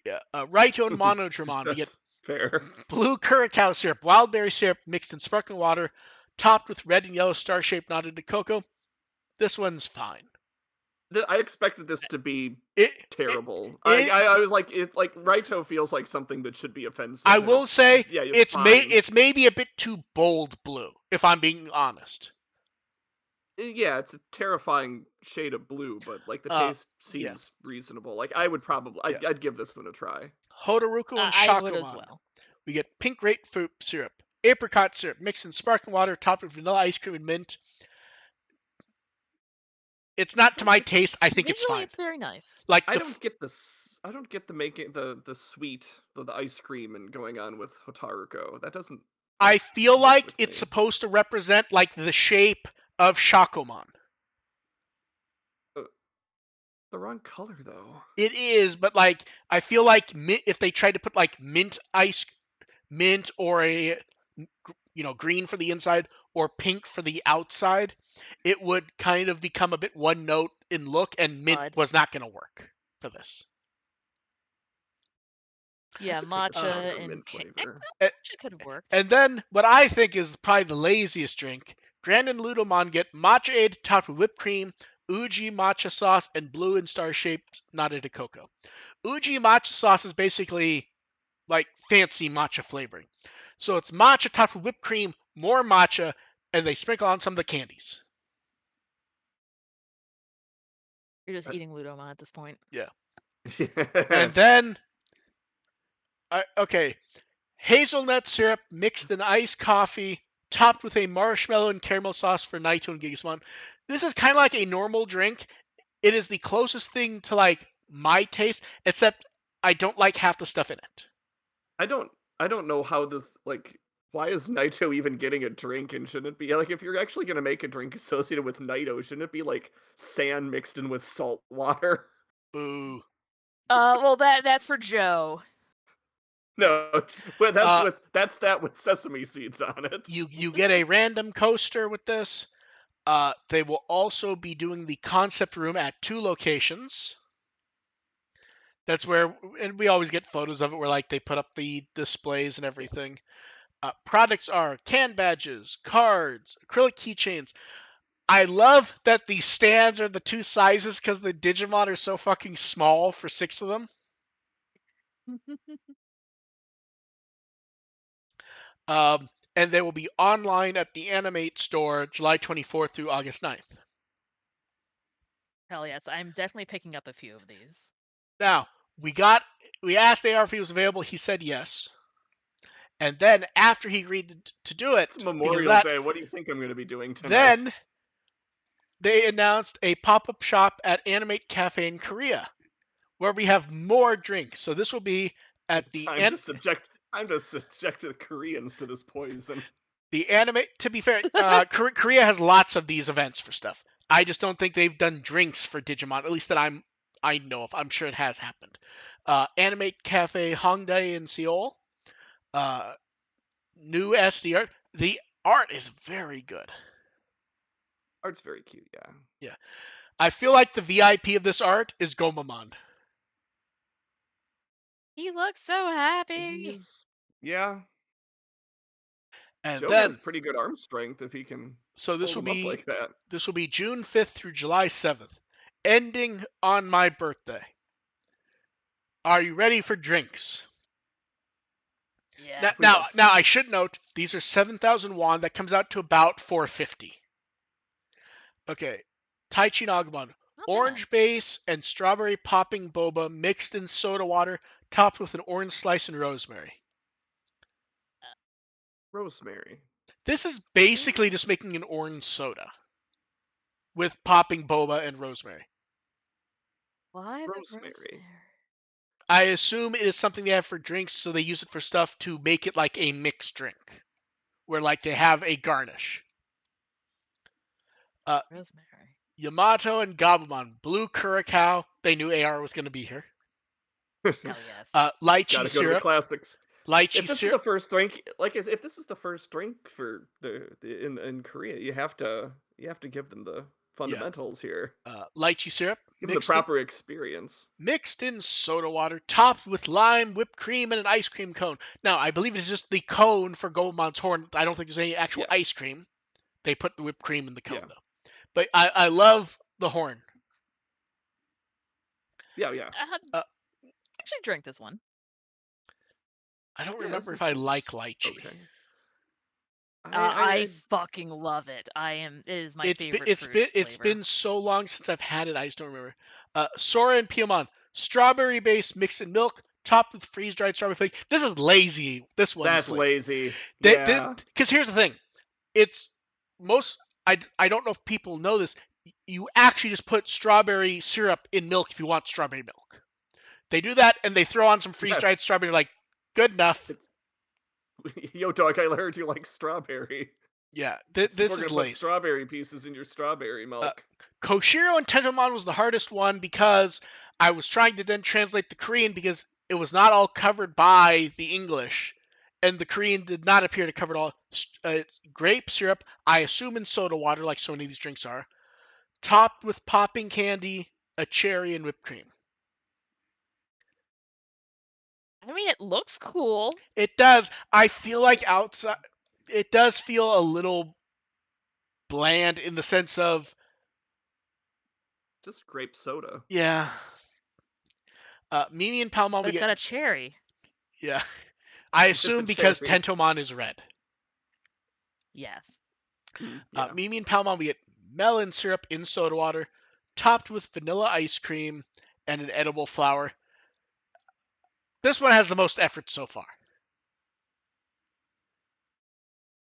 Yeah, Raito and Monodramon, we get fair. Blue curacao syrup, wild berry syrup mixed in sparkling water, topped with red and yellow star-shaped nata de coco. This one's fine. I expected this to be terrible. I was like, Raito feels like something that should be offensive. I will say it's maybe a bit too bold blue, if I'm being honest. Yeah, it's a terrifying shade of blue, but like the taste seems reasonable. Like I would probably, I'd give this one a try. Hotaruku and Shakomon. I would as well. We get pink grapefruit syrup, apricot syrup mixed in sparkling water, topped with vanilla ice cream and mint. It's not to my taste. I think it's fine. It's very nice. Like I don't get the making the sweet the ice cream and going on with Hotaruko. That doesn't. I feel like it's supposed to represent like the shape of Shakomon. The wrong color though. It is, but like I feel like if they tried to put like mint or a green for the inside or pink for the outside, it would kind of become a bit one note in look, and mint was not going to work for this. Yeah, matcha and flavor. Matcha could have worked. And then what I think is probably the laziest drink, Grand and Ludomon get matcha aid topped with whipped cream, uji matcha sauce, and blue and star-shaped nata de coco. Uji matcha sauce is basically like fancy matcha flavoring. So it's matcha topped with whipped cream, more matcha, and they sprinkle on some of the candies. You're just eating Ludomon at this point. Yeah. And then, hazelnut syrup mixed in iced coffee, topped with a marshmallow and caramel sauce for Naito and Gigasmon. This is kind of like a normal drink. It is the closest thing to like my taste, except I don't like half the stuff in it. I don't know how this like Why is Naito even getting a drink? And shouldn't it be like, if you're actually gonna make a drink associated with Naito, shouldn't it be like sand mixed in with salt water? Boo. Well, that's for Joe. No, well, that's that with sesame seeds on it. You get a random coaster with this. They will also be doing the concept room at 2 locations. That's where, and we always get photos of it where like they put up the displays and everything. Products are can badges, cards, acrylic keychains. I love that the stands are the 2 sizes because the Digimon are so fucking small for 6 of them. And they will be online at the Animate store July 24th through August 9th. Hell yes, I'm definitely picking up a few of these. Now, we asked AR if he was available. He said yes. And then after he agreed to do it, It's Memorial Day. What do you think I'm going to be doing tonight? Then they announced a pop-up shop at Animate Cafe in Korea, where we have more drinks. So this will be at the I'm to subject the Koreans to this poison. The Animate. To be fair, Korea has lots of these events for stuff. I just don't think they've done drinks for Digimon, at least that I know of. I'm sure it has happened. Animate Cafe Hongdae in Seoul. New SD art. The art is very good. Art's very cute, yeah. Yeah. I feel like the VIP of this art is Gomamon. He looks so happy. Yeah. And Joe then has pretty good arm strength if he can this hold will him be up like that. This will be June 5th through July 7th, ending on my birthday. Are you ready for drinks? Yeah. Now I should note these are 7,000 won. That comes out to about 450. Okay, Taichi Agumon. Orange base and strawberry popping boba mixed in soda water, topped with an orange slice and rosemary. Rosemary. This is basically just making an orange soda with popping boba and rosemary. Why the rosemary? I assume it is something they have for drinks, so they use it for stuff to make it like a mixed drink, where like they have a garnish. Rosemary. Yamato and Gabumon, blue curacao. They knew AR was going to be here. Hell yes. Lychee Gotta syrup. Go to the classics. Lychee if this syrup. Is the first drink, if this is the first drink for in Korea, you have to give them the fundamentals here. Lychee syrup. Give them the proper experience. Mixed in soda water, topped with lime, whipped cream, and an ice cream cone. Now, I believe it's just the cone for Goemon's horn. I don't think there's any actual ice cream. They put the whipped cream in the cone, though. But I love the horn. Yeah. Actually drank this one. I don't remember if I like lychee. Okay. I fucking love it. It is my favorite. It's been so long since I've had it. I just don't remember. Sora and Piamon, strawberry base mixed in milk, topped with freeze dried strawberry flake. This is lazy. This one. That's lazy. Because here's the thing, it's most. I don't know if people know this. You actually just put strawberry syrup in milk if you want strawberry milk. They do that and they throw on some freeze dried strawberry. Like, good enough. Yo, dog, I heard you like strawberry. Yeah, this is lazy. Put strawberry pieces in your strawberry milk. Koshiro and Tentomon was the hardest one because I was trying to then translate the Korean because it was not all covered by the English, and the Korean did not appear to cover it all. Grape syrup, I assume in soda water, like so many of these drinks are, topped with popping candy, a cherry, and whipped cream. I mean, it looks cool. It does. I feel like outside, it does feel a little bland in the sense of just grape soda. Yeah. Mimi and Palmon, but it's got a cherry. Yeah. I assume because Tentomon is red. Yes. Yeah. Mimi and Palmon, we get melon syrup in soda water, topped with vanilla ice cream and an edible flower. This one has the most effort so far.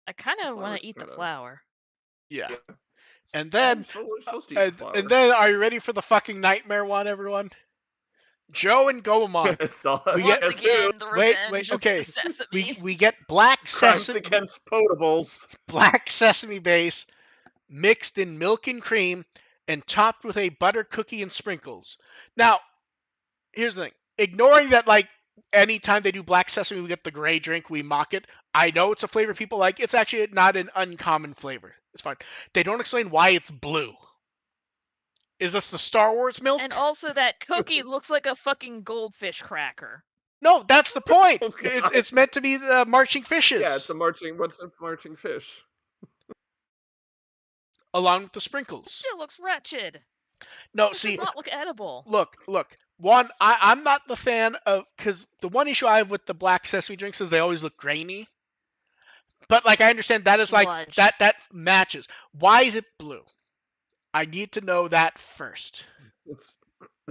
I kind of want to eat the flower. Yeah. And then, are you ready for the fucking nightmare one, everyone? Joe and Goemon. It's all We Once get again, the wait, revenge of okay. the sesame. We get black crimes sesame against potables. black sesame base mixed in milk and cream and topped with a butter cookie and sprinkles. Now, here's the thing. Ignoring that, like, anytime they do black sesame, we get the gray drink, we mock it. I know it's a flavor people like. It's actually not an uncommon flavor. It's fine. They don't explain why it's blue. Is this the Star Wars milk? And also, that cookie looks like a fucking goldfish cracker. No, that's the point. Oh, it's meant to be the marching fishes. Yeah, it's a marching. What's a marching fish? Along with the sprinkles. Still looks wretched. No, This see, does not look edible. look. One, I'm not the fan of, because the one issue I have with the black sesame drinks is they always look grainy. But like I understand that is like Sludge. that matches. Why is it blue? I need to know that first. It's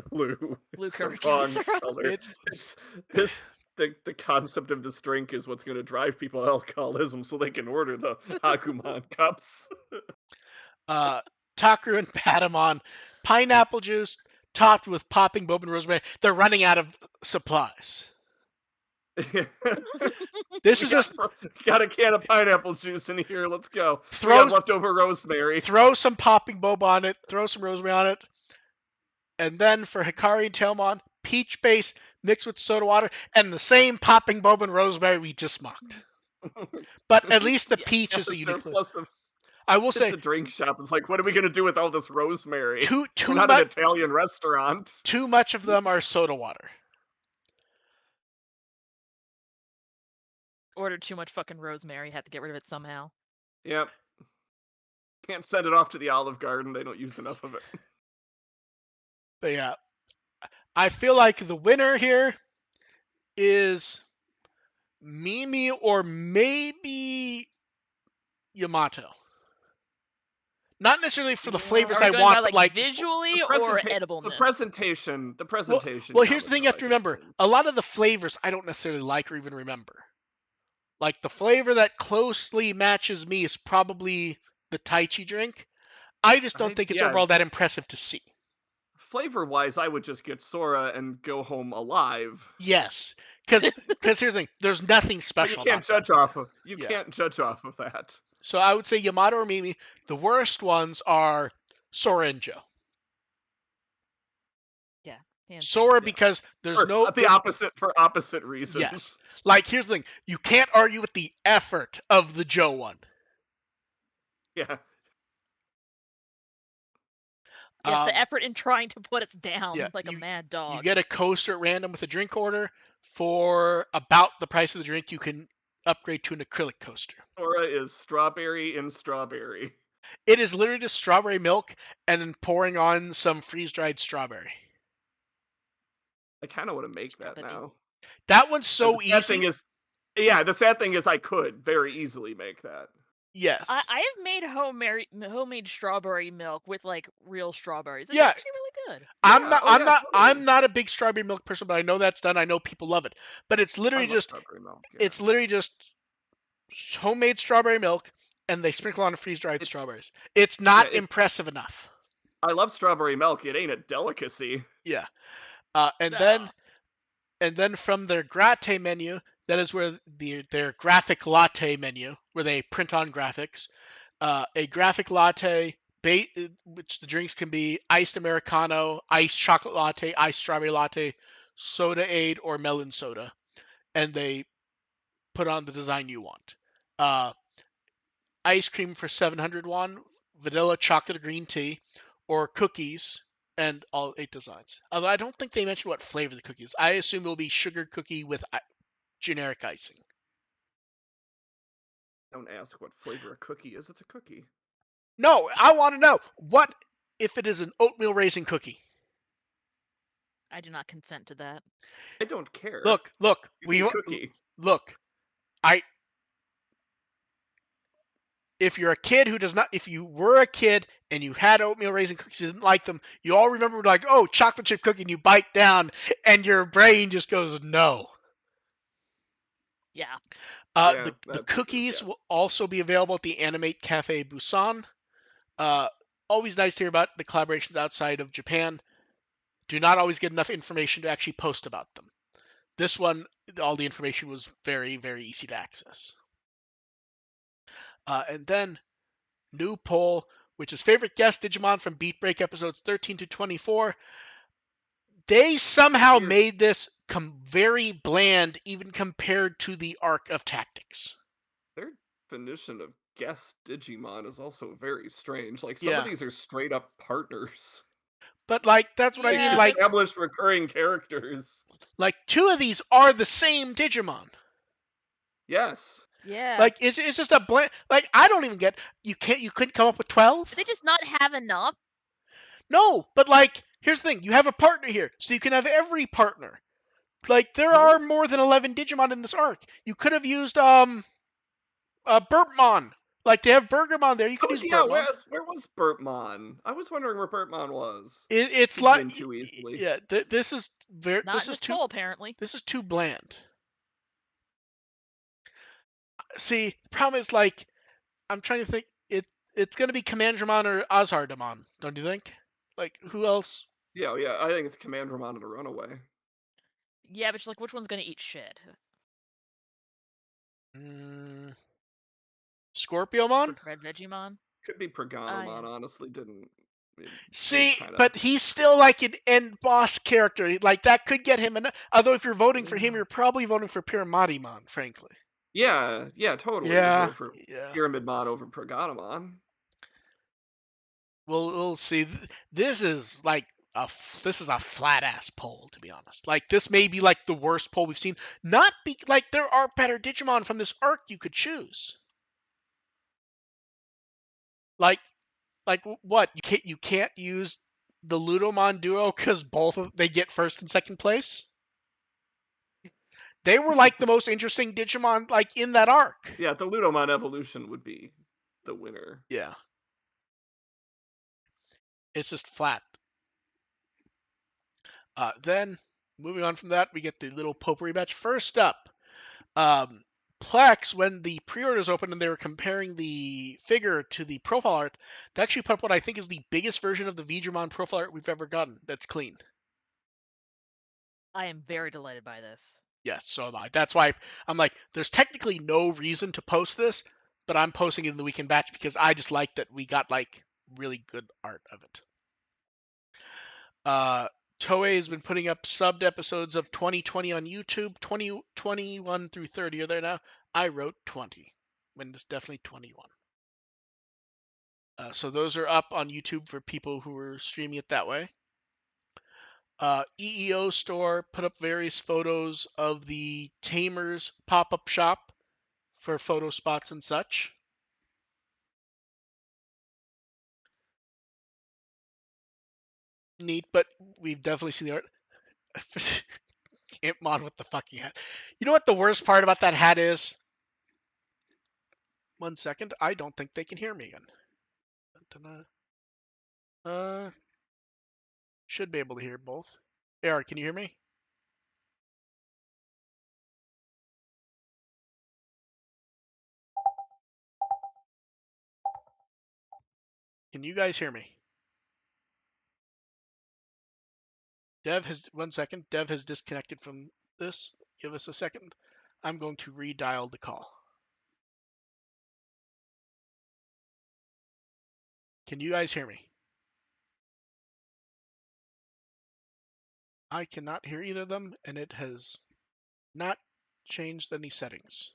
blue. Blue It's the cookie wrong syrup. color. It's The concept of this drink is what's going to drive people to alcoholism, so they can order the Agumon cups. Takeru and Patamon, pineapple juice topped with popping boba and rosemary. They're running out of supplies. This is just got a can of pineapple juice in here. Let's go. Throw leftover rosemary. Throw some popping boba on it. Throw some rosemary on it. And then for Hikari and Tailmon, peach base mixed with soda water and the same popping boba and rosemary we just mocked. But at least the peach is a unique flavor. I will say, it's a drink shop. It's like, what are we going to do with all this rosemary? We're not an Italian restaurant. Too much of them are soda water. Ordered too much fucking rosemary. Had to get rid of it somehow. Yep. Can't send it off to the Olive Garden. They don't use enough of it. But yeah, I feel like the winner here is Mimi or maybe Yamato. Not necessarily for the flavors I want, but like visually or edibleness. The presentation. Well, here's the thing you have to remember. A lot of the flavors I don't necessarily like or even remember. Like the flavor that closely matches me is probably the Taichi drink. I just don't think it's overall that impressive to see. Flavor-wise, I would just get Sora and go home alive. Yes, because here's the thing: there's nothing special. But you can't judge off of. Can't judge off of that. So I would say Yamato or Mimi. The worst ones are Sora and Joe. Yeah. Sora because there's the opposite for opposite reasons. Yes. Like here's the thing: you can't argue with the effort of the Joe one. Yeah. Yes, the effort in trying to put us down like a mad dog. You get a coaster at random with a drink order. For about the price of the drink, you can upgrade to an acrylic coaster. Sora is strawberry in strawberry. It is literally just strawberry milk and then pouring on some freeze-dried strawberry. I kind of want to make that now. That one's so easy. The sad thing is I could very easily make that. Yes. I have made homemade strawberry milk with like real strawberries. It's actually really good. I'm not a big strawberry milk person, but I know that's done. I know people love it. But it's literally just it's literally just homemade strawberry milk and they sprinkle on freeze-dried strawberries. It's not impressive enough. I love strawberry milk. It ain't a delicacy. Yeah. And then from their gratte menu, that is where their graphic latte menu, where they print on graphics. A graphic latte, which the drinks can be iced Americano, iced chocolate latte, iced strawberry latte, soda aid, or melon soda. And they put on the design you want. Ice cream for 700 won, vanilla chocolate green tea, or cookies, and all 8 designs. Although I don't think they mentioned what flavor the cookie is. I assume it will be sugar cookie with generic icing. Don't ask what flavor a cookie is. It's a cookie. No, I want to know. What if it is an oatmeal raisin cookie? I do not consent to that. I don't care. Look. If you're a kid who does not, if you were a kid and you had oatmeal raisin cookies and didn't like them, you all remember like, oh, chocolate chip cookie, and you bite down and your brain just goes, no. Yeah. The cookies will also be available at the Animate Cafe Busan. Always nice to hear about the collaborations outside of Japan. do not always get enough information to actually post about them. This one, all the information was very, very easy to access. And then, new poll, which is favorite guest Digimon from Beatbreak episodes 13 to 24. They somehow made this very bland, even compared to the arc of Tactics. Their definition of guest Digimon is also very strange. Like, some of these are straight up partners. But, like, that's what I mean. Like, established recurring characters. Like, 2 of these are the same Digimon. Yes. Yeah. Like, it's just a bland. Like, I don't even get. You couldn't come up with 12? Did they just not have enough? No, but, like, here's the thing. You have a partner here, so you can have every partner. Like, there are more than 11 Digimon in this arc. You could have used Burpmon. Like, they have Burgermon there. You could use Burpmon. Where was Burpmon? I was wondering where Burpmon was. It's like too easily. Yeah, this is very. Not this in is this too. poll, apparently. This is too bland. See, the problem is, like, I'm trying to think. It's gonna be Commandramon or Ozhardamon, don't you think? Like, who else? Yeah, I think it's Commandramon and a Runaway. Yeah, but like, which one's gonna eat shit? Scorpiomon? Red Vegemon? Could be Proganamon, honestly, didn't... See, but he's still like an end boss character. Like, that could get him although if you're voting for him, you're probably voting for Pyramidimon, frankly. Yeah, totally. Yeah, for Pyramidmon over Proganamon. We'll see. This is like a flat ass poll, to be honest. Like, this may be like the worst poll we've seen. Like, there are better Digimon from this arc you could choose. Like what? You can't use the Ludomon duo because they get first and second place? They were like the most interesting Digimon, like, in that arc. Yeah, the Ludomon evolution would be the winner. Yeah. It's just flat. Then, moving on from that, we get the little potpourri batch. First up, Plex, when the pre-orders opened and they were comparing the figure to the profile art, they actually put up what I think is the biggest version of the V-dramon profile art we've ever gotten. That's clean. I am very delighted by this. Yes, so am I. That's why I'm like, there's technically no reason to post this, but I'm posting it in the weekend batch because I just like that we got, like, really good art of it. Toei has been putting up subbed episodes of 2020 on YouTube. 21 through 30 are there now. I wrote 20, when it's definitely 21. So those are up on YouTube for people who are streaming it that way. EEO Store put up various photos of the Tamers pop-up shop for photo spots and such. Neat, but we've definitely seen the art. Impmon with the fucking hat. You know what the worst part about that hat is? 1 second. I don't think they can hear me again. Should be able to hear both. AR, can you hear me? Can you guys hear me? Dev has 1 second. Dev has disconnected from this. Give us a second. I'm going to redial the call. Can you guys hear me? I cannot hear either of them, and it has not changed any settings.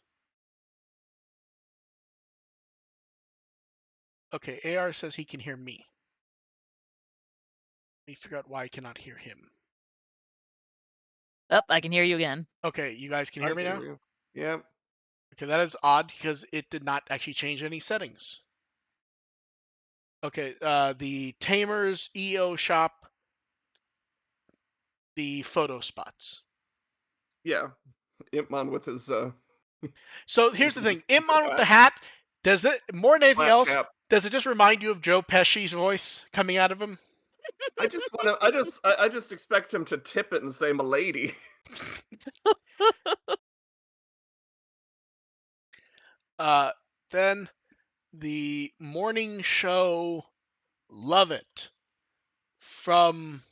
Okay, AR says he can hear me. Let me figure out why I cannot hear him. Oh, I can hear you again. Okay, you guys can hear me now? Yeah. Okay, that is odd because it did not actually change any settings. Okay, the Tamers EO shop, the photo spots. Yeah, Impmon with his. So here's the thing: Impmon with the hat. Does that more than anything else? Cap. Does it just remind you of Joe Pesci's voice coming out of him? I just expect him to tip it and say "milady." Then the morning show, Love It, from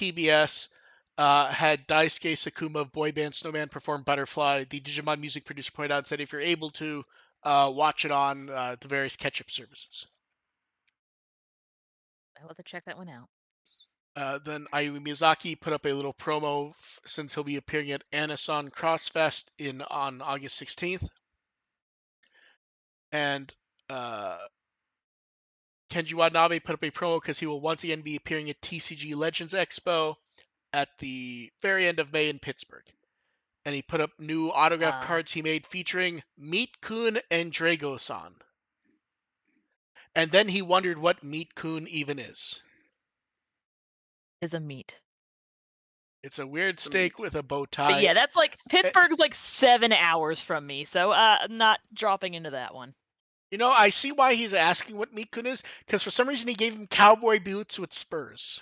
TBS had Daisuke Sakuma of Boy Band Snowman perform Butterfly. The Digimon music producer pointed out and said if you're able to, watch it on the various catch-up services. I'll have to check that one out. Then Ayumi Miyazaki put up a little promo since he'll be appearing at Anasan Crossfest on August 16th. And Kenji Watanabe put up a promo because he will once again be appearing at TCG Legends Expo at the very end of May in Pittsburgh. And he put up new autograph cards he made featuring Meat-kun and Drago-san. And then he wondered what Meat-kun even is. Is a meat. It's a weird steak with a bow tie. But yeah, that's like Pittsburgh's like 7 hours from me, so not dropping into that one. You know, I see why he's asking what Meat-kun is, because for some reason he gave him cowboy boots with spurs.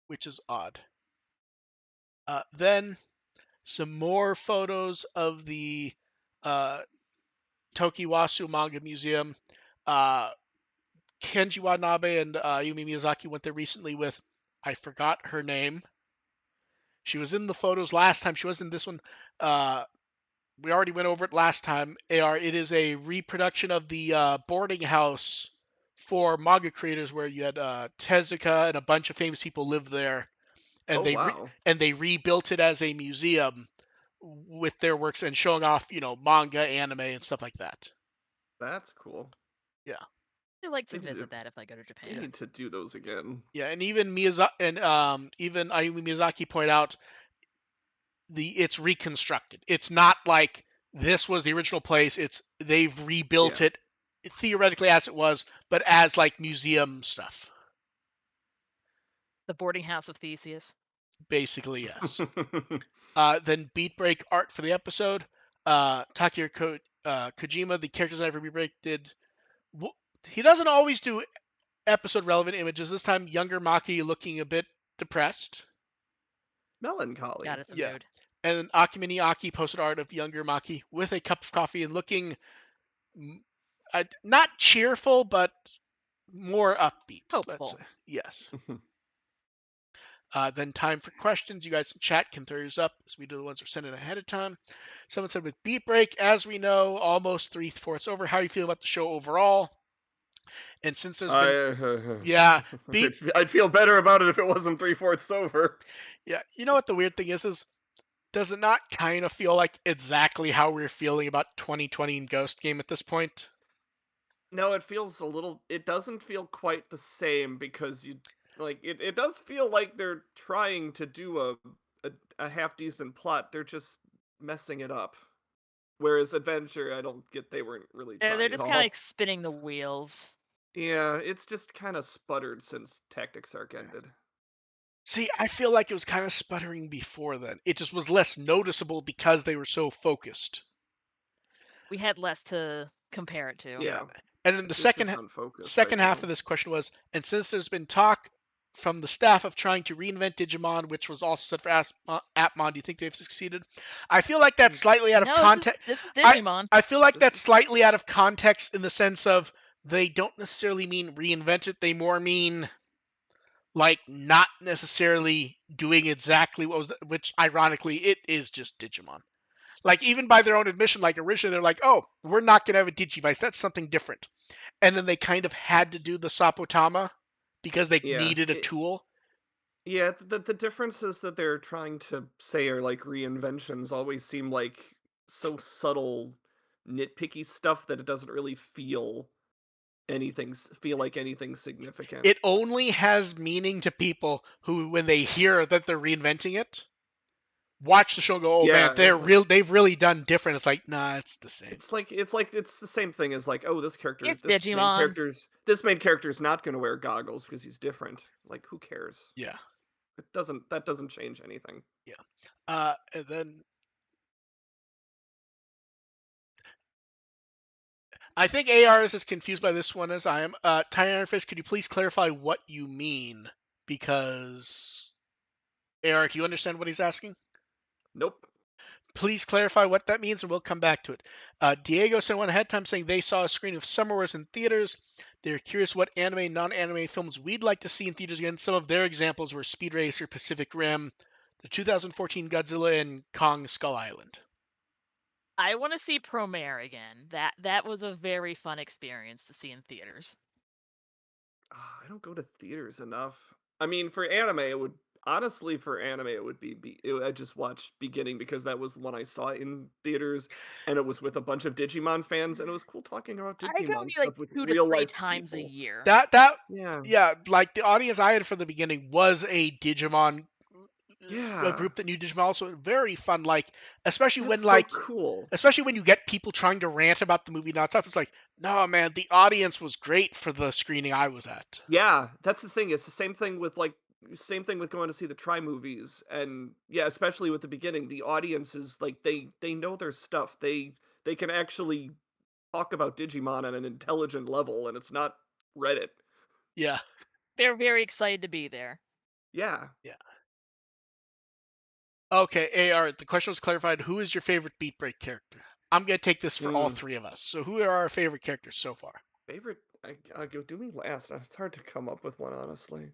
Which is odd. Then some more photos of the Tokiwasu Manga Museum. Kenji Watanabe and Ayumi Miyazaki went there recently with, I forgot her name. She was in the photos last time. She wasn't in this one. We already went over it last time. It is a reproduction of the boarding house for manga creators where you had Tezuka and a bunch of famous people lived there. And they rebuilt it as a museum with their works and showing off, manga, anime, and stuff like that. That's cool. Yeah. I'd like to visit that if I go to Japan. They need to do those again. Yeah, and even even Ayumi Miyazaki pointed out it's reconstructed. It's not like this was the original place. They've rebuilt it theoretically as it was, but as like museum stuff. The boarding house of Theseus. Basically, yes. Then Beatbreak art for the episode. Takahiro Kojima, the character designer for Beatbreak, he doesn't always do episode relevant images. This time, younger Maki looking a bit depressed. Melancholy. Got it, the mood. And then Akimini Aki posted art of younger Maki with a cup of coffee and looking not cheerful, but more upbeat. Hopeful. Let's say. Yes. Then time for questions. You guys in chat can throw yours up as we do the ones we're sending ahead of time. Someone said with Beatbreak, as we know, almost 3/4 over. How do you feel about the show overall? And since there's been... I'd feel better about it if it wasn't 3/4 over. Yeah, you know what the weird thing is does it not kind of feel like exactly how we're feeling about 2020 in Ghost Game at this point? No, it doesn't feel quite the same because it does feel like they're trying to do a half decent plot. They're just messing it up. Whereas Adventure, they weren't really trying. They're just kind of like spinning the wheels. Yeah, it's just kind of sputtered since Tactics Arc ended. See, I feel like it was kind of sputtering before then. It just was less noticeable because they were so focused. We had less to compare it to. Yeah. And then the second half of this question was, and since there's been talk from the staff of trying to reinvent Digimon, which was also set for Appmon, do you think they've succeeded? I feel like that's slightly out of context. This is Digimon. I feel like that's slightly out of context in the sense of they don't necessarily mean reinvent it. They more mean like not necessarily doing exactly what was, which ironically it is just Digimon. Like even by their own admission, like originally they're like, oh, we're not going to have a Digivice. That's something different. And then they kind of had to do the Sapotama because they needed a tool. Yeah, the differences that they're trying to say are like reinventions always seem like so subtle, nitpicky stuff that it doesn't really feel like anything significant. It only has meaning to people who, when they hear that they're reinventing it, watch the show and go, oh man, they've really done different. It's like, nah, it's the same. It's the same thing as like, oh, this main character's not going to wear goggles because he's different. Like, who cares? Yeah. That doesn't change anything. Yeah. And then I think AR is as confused by this one as I am. Tiny Interface, could you please clarify what you mean? Because AR, do you understand what he's asking? Nope. Please clarify what that means, and we'll come back to it. Diego sent one ahead of time saying they saw a screening of Summer Wars in theaters. They're curious what anime, non-anime films we'd like to see in theaters again. Some of their examples were Speed Racer, Pacific Rim, the 2014 Godzilla, and Kong Skull Island. I want to see Promare again. That was a very fun experience to see in theaters. I don't go to theaters enough. I mean, for anime, it would honestly I just watched Beginning because that was the one I saw in theaters, and it was with a bunch of Digimon fans, and it was cool talking about I go Digimon maybe like stuff with 2 to real 3 life times a people. year. Yeah, like the audience I had for the beginning was a Digimon a Yeah, group that knew Digimon. Also very fun, like especially that's when so cool. especially when you get people trying to rant about the movie nonstop. It's like, no man, the audience was great for the screening I was at. Yeah, that's the thing. It's the same thing with going to see the Try movies, and yeah, especially with the Beginning, the audience is like they know their stuff. They can actually talk about Digimon on an intelligent level, and it's not Reddit. Yeah. They're very excited to be there. Yeah. Yeah. Okay, AR, the question was clarified. Who is your favorite Beatbreak character? I'm going to take this for all three of us. So who are our favorite characters so far? Favorite? I'll go do me last. It's hard to come up with one, honestly.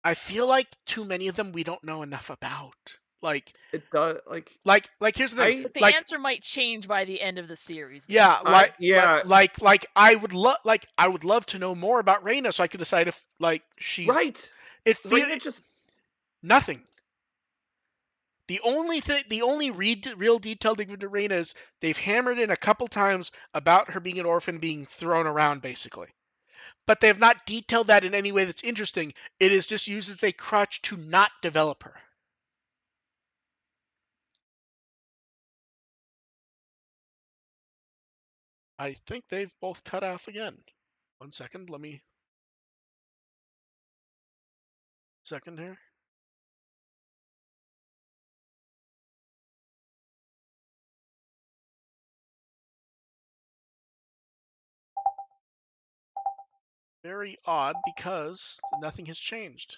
I feel like too many of them we don't know enough about. Like It does like here's the thing. But the like answer might change by the end of the series. yeah, yeah. like I would love to know more about Reina so I could decide if like she's Right. it feels Reina just nothing. The only real detail they've given to Reina is they've hammered in a couple times about her being an orphan being thrown around, basically. But they have not detailed that in any way that's interesting. It is just used as a crutch to not develop her. I think they've both cut off again. 1 second, let me... Second here. Very odd because nothing has changed.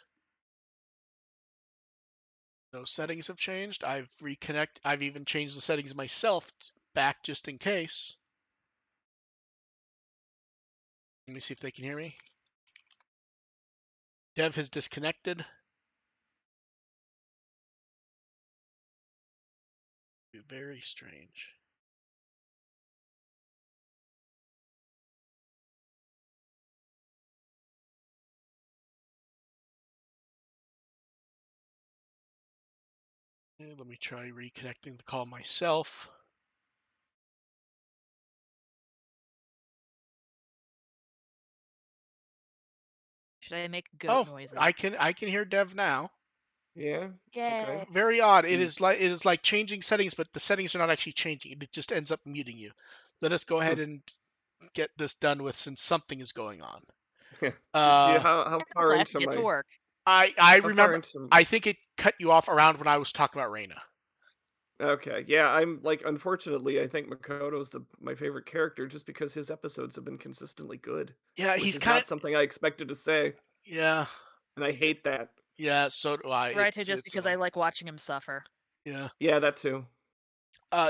No settings have changed. I've even changed the settings myself back just in case. Let me see if they can hear me. Dev has disconnected. Very strange. Okay, let me try reconnecting the call myself. Should I make goat noises? I can hear Dev now. Yeah. Yay. Okay. Very odd. It is like changing settings, but the settings are not actually changing. It just ends up muting you. Let us go ahead and get this done with since something is going on. How far So I have into to get my to work. I remember. I think it cut you off around when I was talking about Reina. Okay, yeah, I'm like, unfortunately, I think Makoto's my favorite character just because his episodes have been consistently good. Yeah, Which he's is kind not of. something I expected to say, Yeah. and I hate that. Yeah, so do I. Right, just because I like watching him suffer. Yeah. Yeah, that too.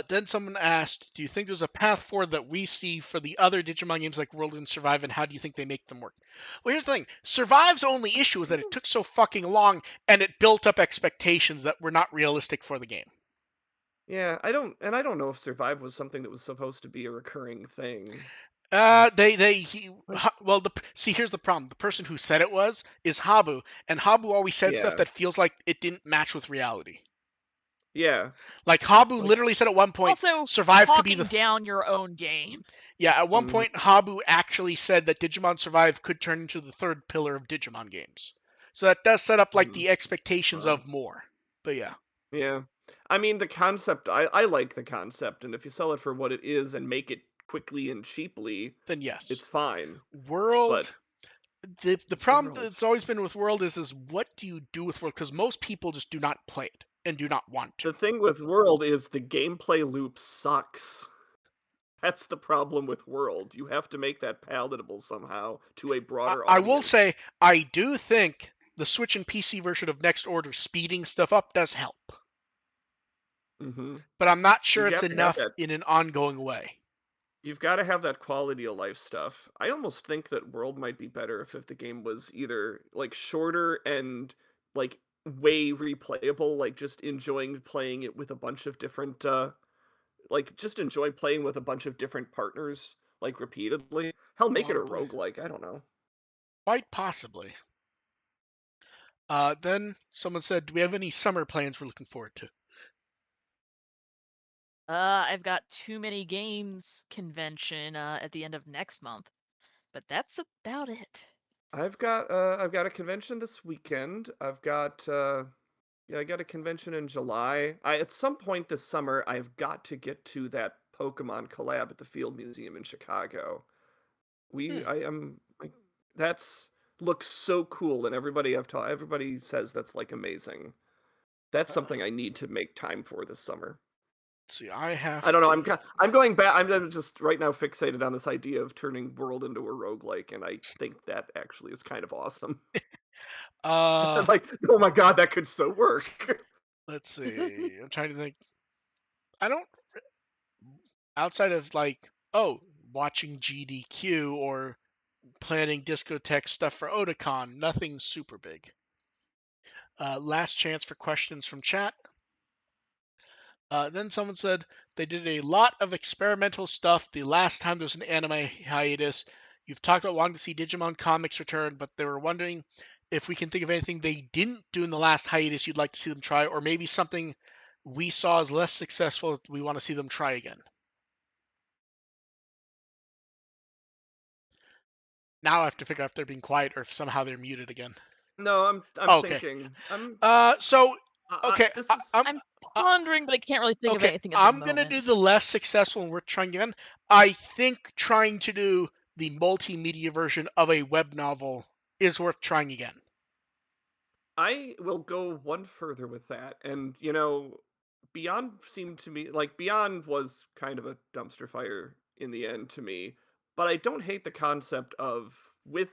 Then someone asked, do you think there's a path forward that we see for the other Digimon games like World and Survive, and how do you think they make them work? Well, here's the thing. Survive's only issue is that it took so fucking long, and it built up expectations that were not realistic for the game. Yeah, I don't know if Survive was something that was supposed to be a recurring thing. See, here's the problem. The person who said it is Habu, and Habu always said stuff Yeah. that feels like it didn't match with reality. Yeah. Like Habu literally said at one point, Also, Survive could be talking down your own game. Yeah, at one point, Habu actually said that Digimon Survive could turn into the third pillar of Digimon games. So that does set up like the expectations of more. But yeah. Yeah. I mean, the concept, I like the concept, and if you sell it for what it is and make it quickly and cheaply, Then yes. it's fine. World. The problem World. that's always been with World is what do you do with World? Because most people just do not play it and do not want to. The thing with World is the gameplay loop sucks. That's the problem with World. You have to make that palatable somehow to a broader audience. I will say, I do think the Switch and PC version of Next Order speeding stuff up does help. Mm-hmm. But I'm not sure You it's have to have enough that. in an ongoing way. You've got to have that quality of life stuff. I almost think that World might be better if the game was either like shorter and like way replayable, like just enjoying playing it with a bunch of different like just enjoy playing with a bunch of different partners like repeatedly. Hell, make it a Probably. roguelike, I don't know. Quite possibly. Then someone said, do we have any summer plans we're looking forward to? I've got Too Many Games convention at the end of next month, but that's about it. I've got a convention this weekend. Yeah, I got a convention in July. At some point this summer I've got to get to that Pokemon collab at the Field Museum in Chicago. I am like that's looks so cool, and everybody says that's like amazing. That's something I need to make time for this summer. Let's see, I have I don't know. to... I'm going back. I'm just right now fixated on this idea of turning World into a roguelike, and I think that actually is kind of awesome. Like, oh my god, that could so work. Let's see. I'm trying to think. I don't... Outside of like, watching GDQ or planning discotheque stuff for Otakon, nothing super big. Last chance for questions from chat. Then someone said they did a lot of experimental stuff the last time there was an anime hiatus. You've talked about wanting to see Digimon comics return, but they were wondering if we can think of anything they didn't do in the last hiatus you'd like to see them try, or maybe something we saw as less successful that we want to see them try again. Now I have to figure out if they're being quiet or if somehow they're muted again. No, I'm thinking. I'm pondering, but I can't really think of anything at the moment. I'm gonna do the less successful and we're trying again. I think trying to do the multimedia version of a web novel is worth trying again. I will go one further with that, and Beyond seemed to me like Beyond was kind of a dumpster fire in the end to me, but I don't hate the concept of with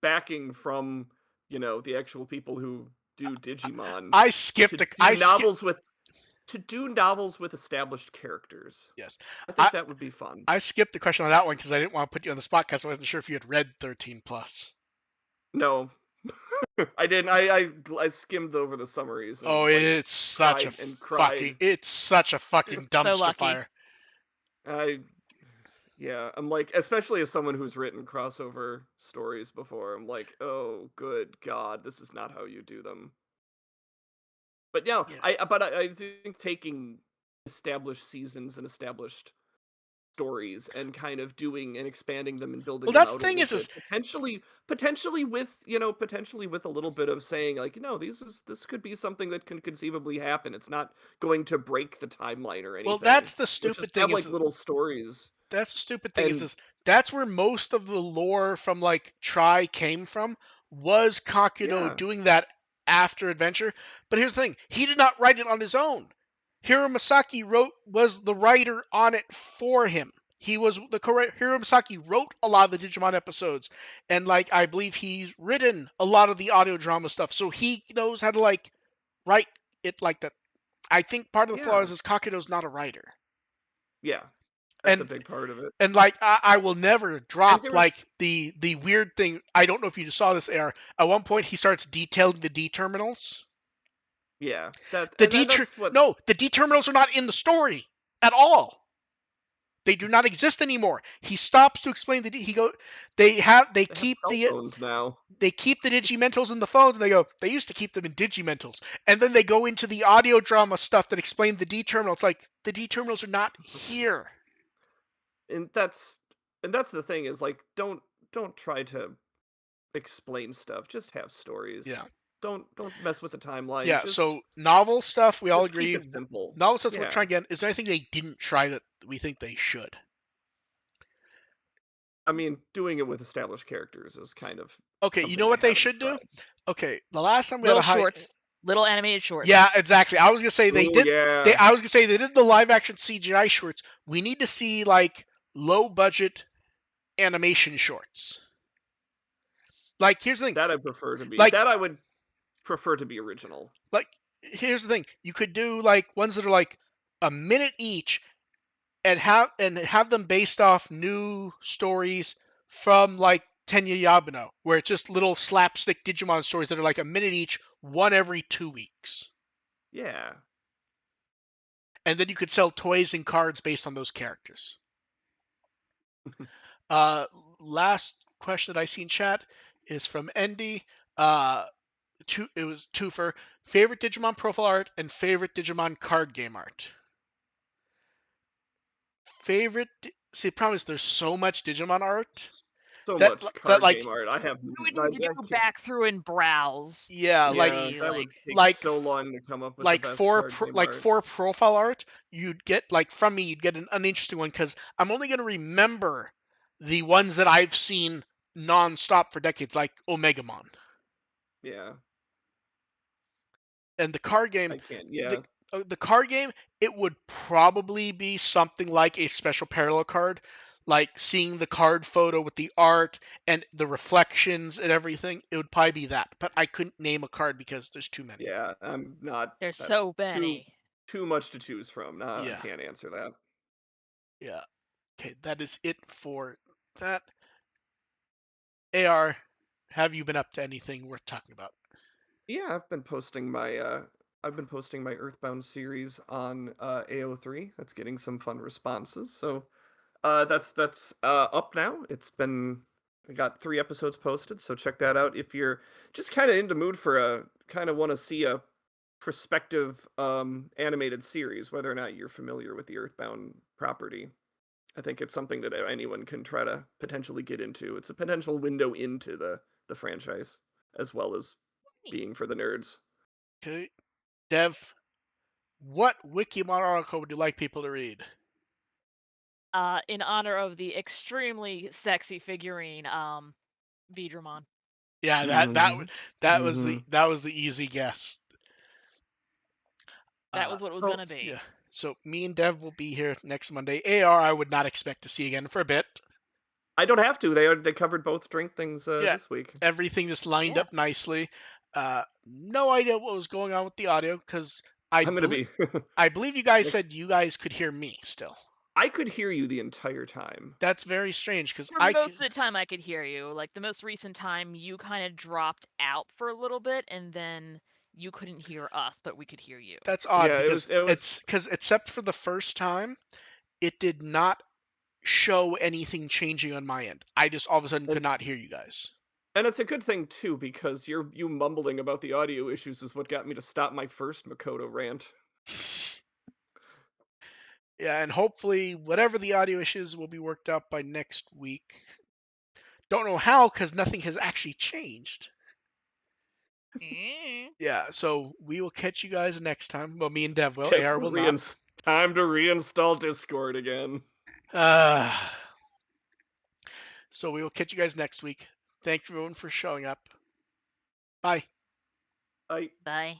backing from the actual people who do Digimon. I skipped To do novels with established characters. Yes, I think that would be fun. I skipped the question on that one because I didn't want to put you on the spot because I wasn't sure if you had read 13 plus. No. I didn't. I skimmed over the summaries. And, it's such a fucking dumpster fire. I'm like, especially as someone who's written crossover stories before, I'm like, oh, good God, this is not how you do them. But I think taking established seasons and established stories and kind of doing and expanding them and building them out a little bit, potentially with a little bit of saying like, this could be something that can conceivably happen. It's not going to break the timeline or anything. Well, that's the stupid thing. Have little stories. That's the stupid thing is that's where most of the lore from like Tri came from, was Kakudo doing that after Adventure. But here's the thing, he did not write it on his own. Hiro Masaki was the writer on it for him. Hiro Masaki wrote a lot of the Digimon episodes, and like I believe he's written a lot of the audio drama stuff, so he knows how to like write it like that. I think part of the flaw is Kakudo's not a writer. Yeah. That's a big part of it. And like I will never drop like the weird thing. I don't know if you saw this, AR. At one point he starts detailing the D terminals. Yeah. The D terminals are not in the story at all. They do not exist anymore. He stops to explain they keep the phones now. They keep the Digimentals in the phones, and they go, they used to keep them in Digimentals. And then they go into the audio drama stuff that explain the D terminals. Like, the D terminals are not here. And that's the thing is like, don't try to explain stuff. Just have stories. Yeah. Don't mess with the timeline. Yeah, so novel stuff, we all agree. Keep it simple. Novel stuff we're trying again. Is there anything they didn't try that we think they should? I mean, doing it with established characters is kind of okay. You know what they should do? Okay, the last time we had little animated shorts. Yeah, exactly. I was gonna say they did. I was gonna say they did the live action CGI shorts. We need to see like low budget animation shorts. Like, here's the thing. That I prefer to be. Like, that I would prefer to be original. Like, here's the thing. You could do like ones that are like a minute each, and have them based off new stories from like Tenya Yabano, where it's just little slapstick Digimon stories that are like a minute each, one every 2 weeks. Yeah. And then you could sell toys and cards based on those characters. Last question that I see in chat is from Endy. It was twofer. Favorite Digimon profile art and favorite Digimon card game art. Favorite. See, the problem is there's so much Digimon art So that much that card like game art. I have. We would need to go back through and browse. yeah, to like see, that would take like so long to come up with the like best for card game like art. for profile art, you'd get like from me, you'd get an uninteresting one because I'm only gonna remember the ones that I've seen nonstop for decades, like Omegamon. Yeah. And the card game, I can't. Yeah. the card game, it would probably be something like a special parallel card, like seeing the card photo with the art and the reflections and everything. It would probably be that, but I couldn't name a card because there's too many. Yeah. I'm not. There's That's so many. too much to choose from. No, I Yeah, can't answer that. yeah. Okay, that is it for that. AR, have you been up to anything worth talking about? Yeah, I've been posting my Earthbound series on AO3. That's getting some fun responses. So that's up now. I got 3 episodes posted, so check that out if you're just kind of in the mood for a kind of want to see a prospective animated series, whether or not you're familiar with the Earthbound property. I think it's something that anyone can try to potentially get into. It's a potential window into the franchise, as well as being for the nerds. Okay, Dev, what Wikimon article would you like people to read? In honor of the extremely sexy figurine, V-dramon. Yeah, Mm-hmm. Mm-hmm. that was the easy guess. That was what it was Oh, gonna be. Yeah. So me and Dev will be here next Monday. AR, I would not expect to see again for a bit. I don't have to. They covered both drink things Yeah, this week. everything just lined Yeah. up nicely. No idea what was going on with the audio because I'm gonna be. I believe you guys Next, said you guys could hear me still. I could hear you the entire time. That's very strange because For most of the time, I could hear you. Like the most recent time, you kind of dropped out for a little bit, and then you couldn't hear us, but we could hear you. That's odd Yeah, because it was. it's because except for the first time, it did not show anything changing on my end. I just all of a sudden could not hear you guys. And it's a good thing too, because you mumbling about the audio issues is what got me to stop my first Makoto rant. Yeah, and hopefully whatever the audio issues will be worked out by next week. Don't know how because nothing has actually changed. Yeah, so we will catch you guys next time. Well, me and Dev will. Guess AR will not. time to reinstall Discord again. So we will catch you guys next week. Thank you everyone for showing up. Bye. I Bye.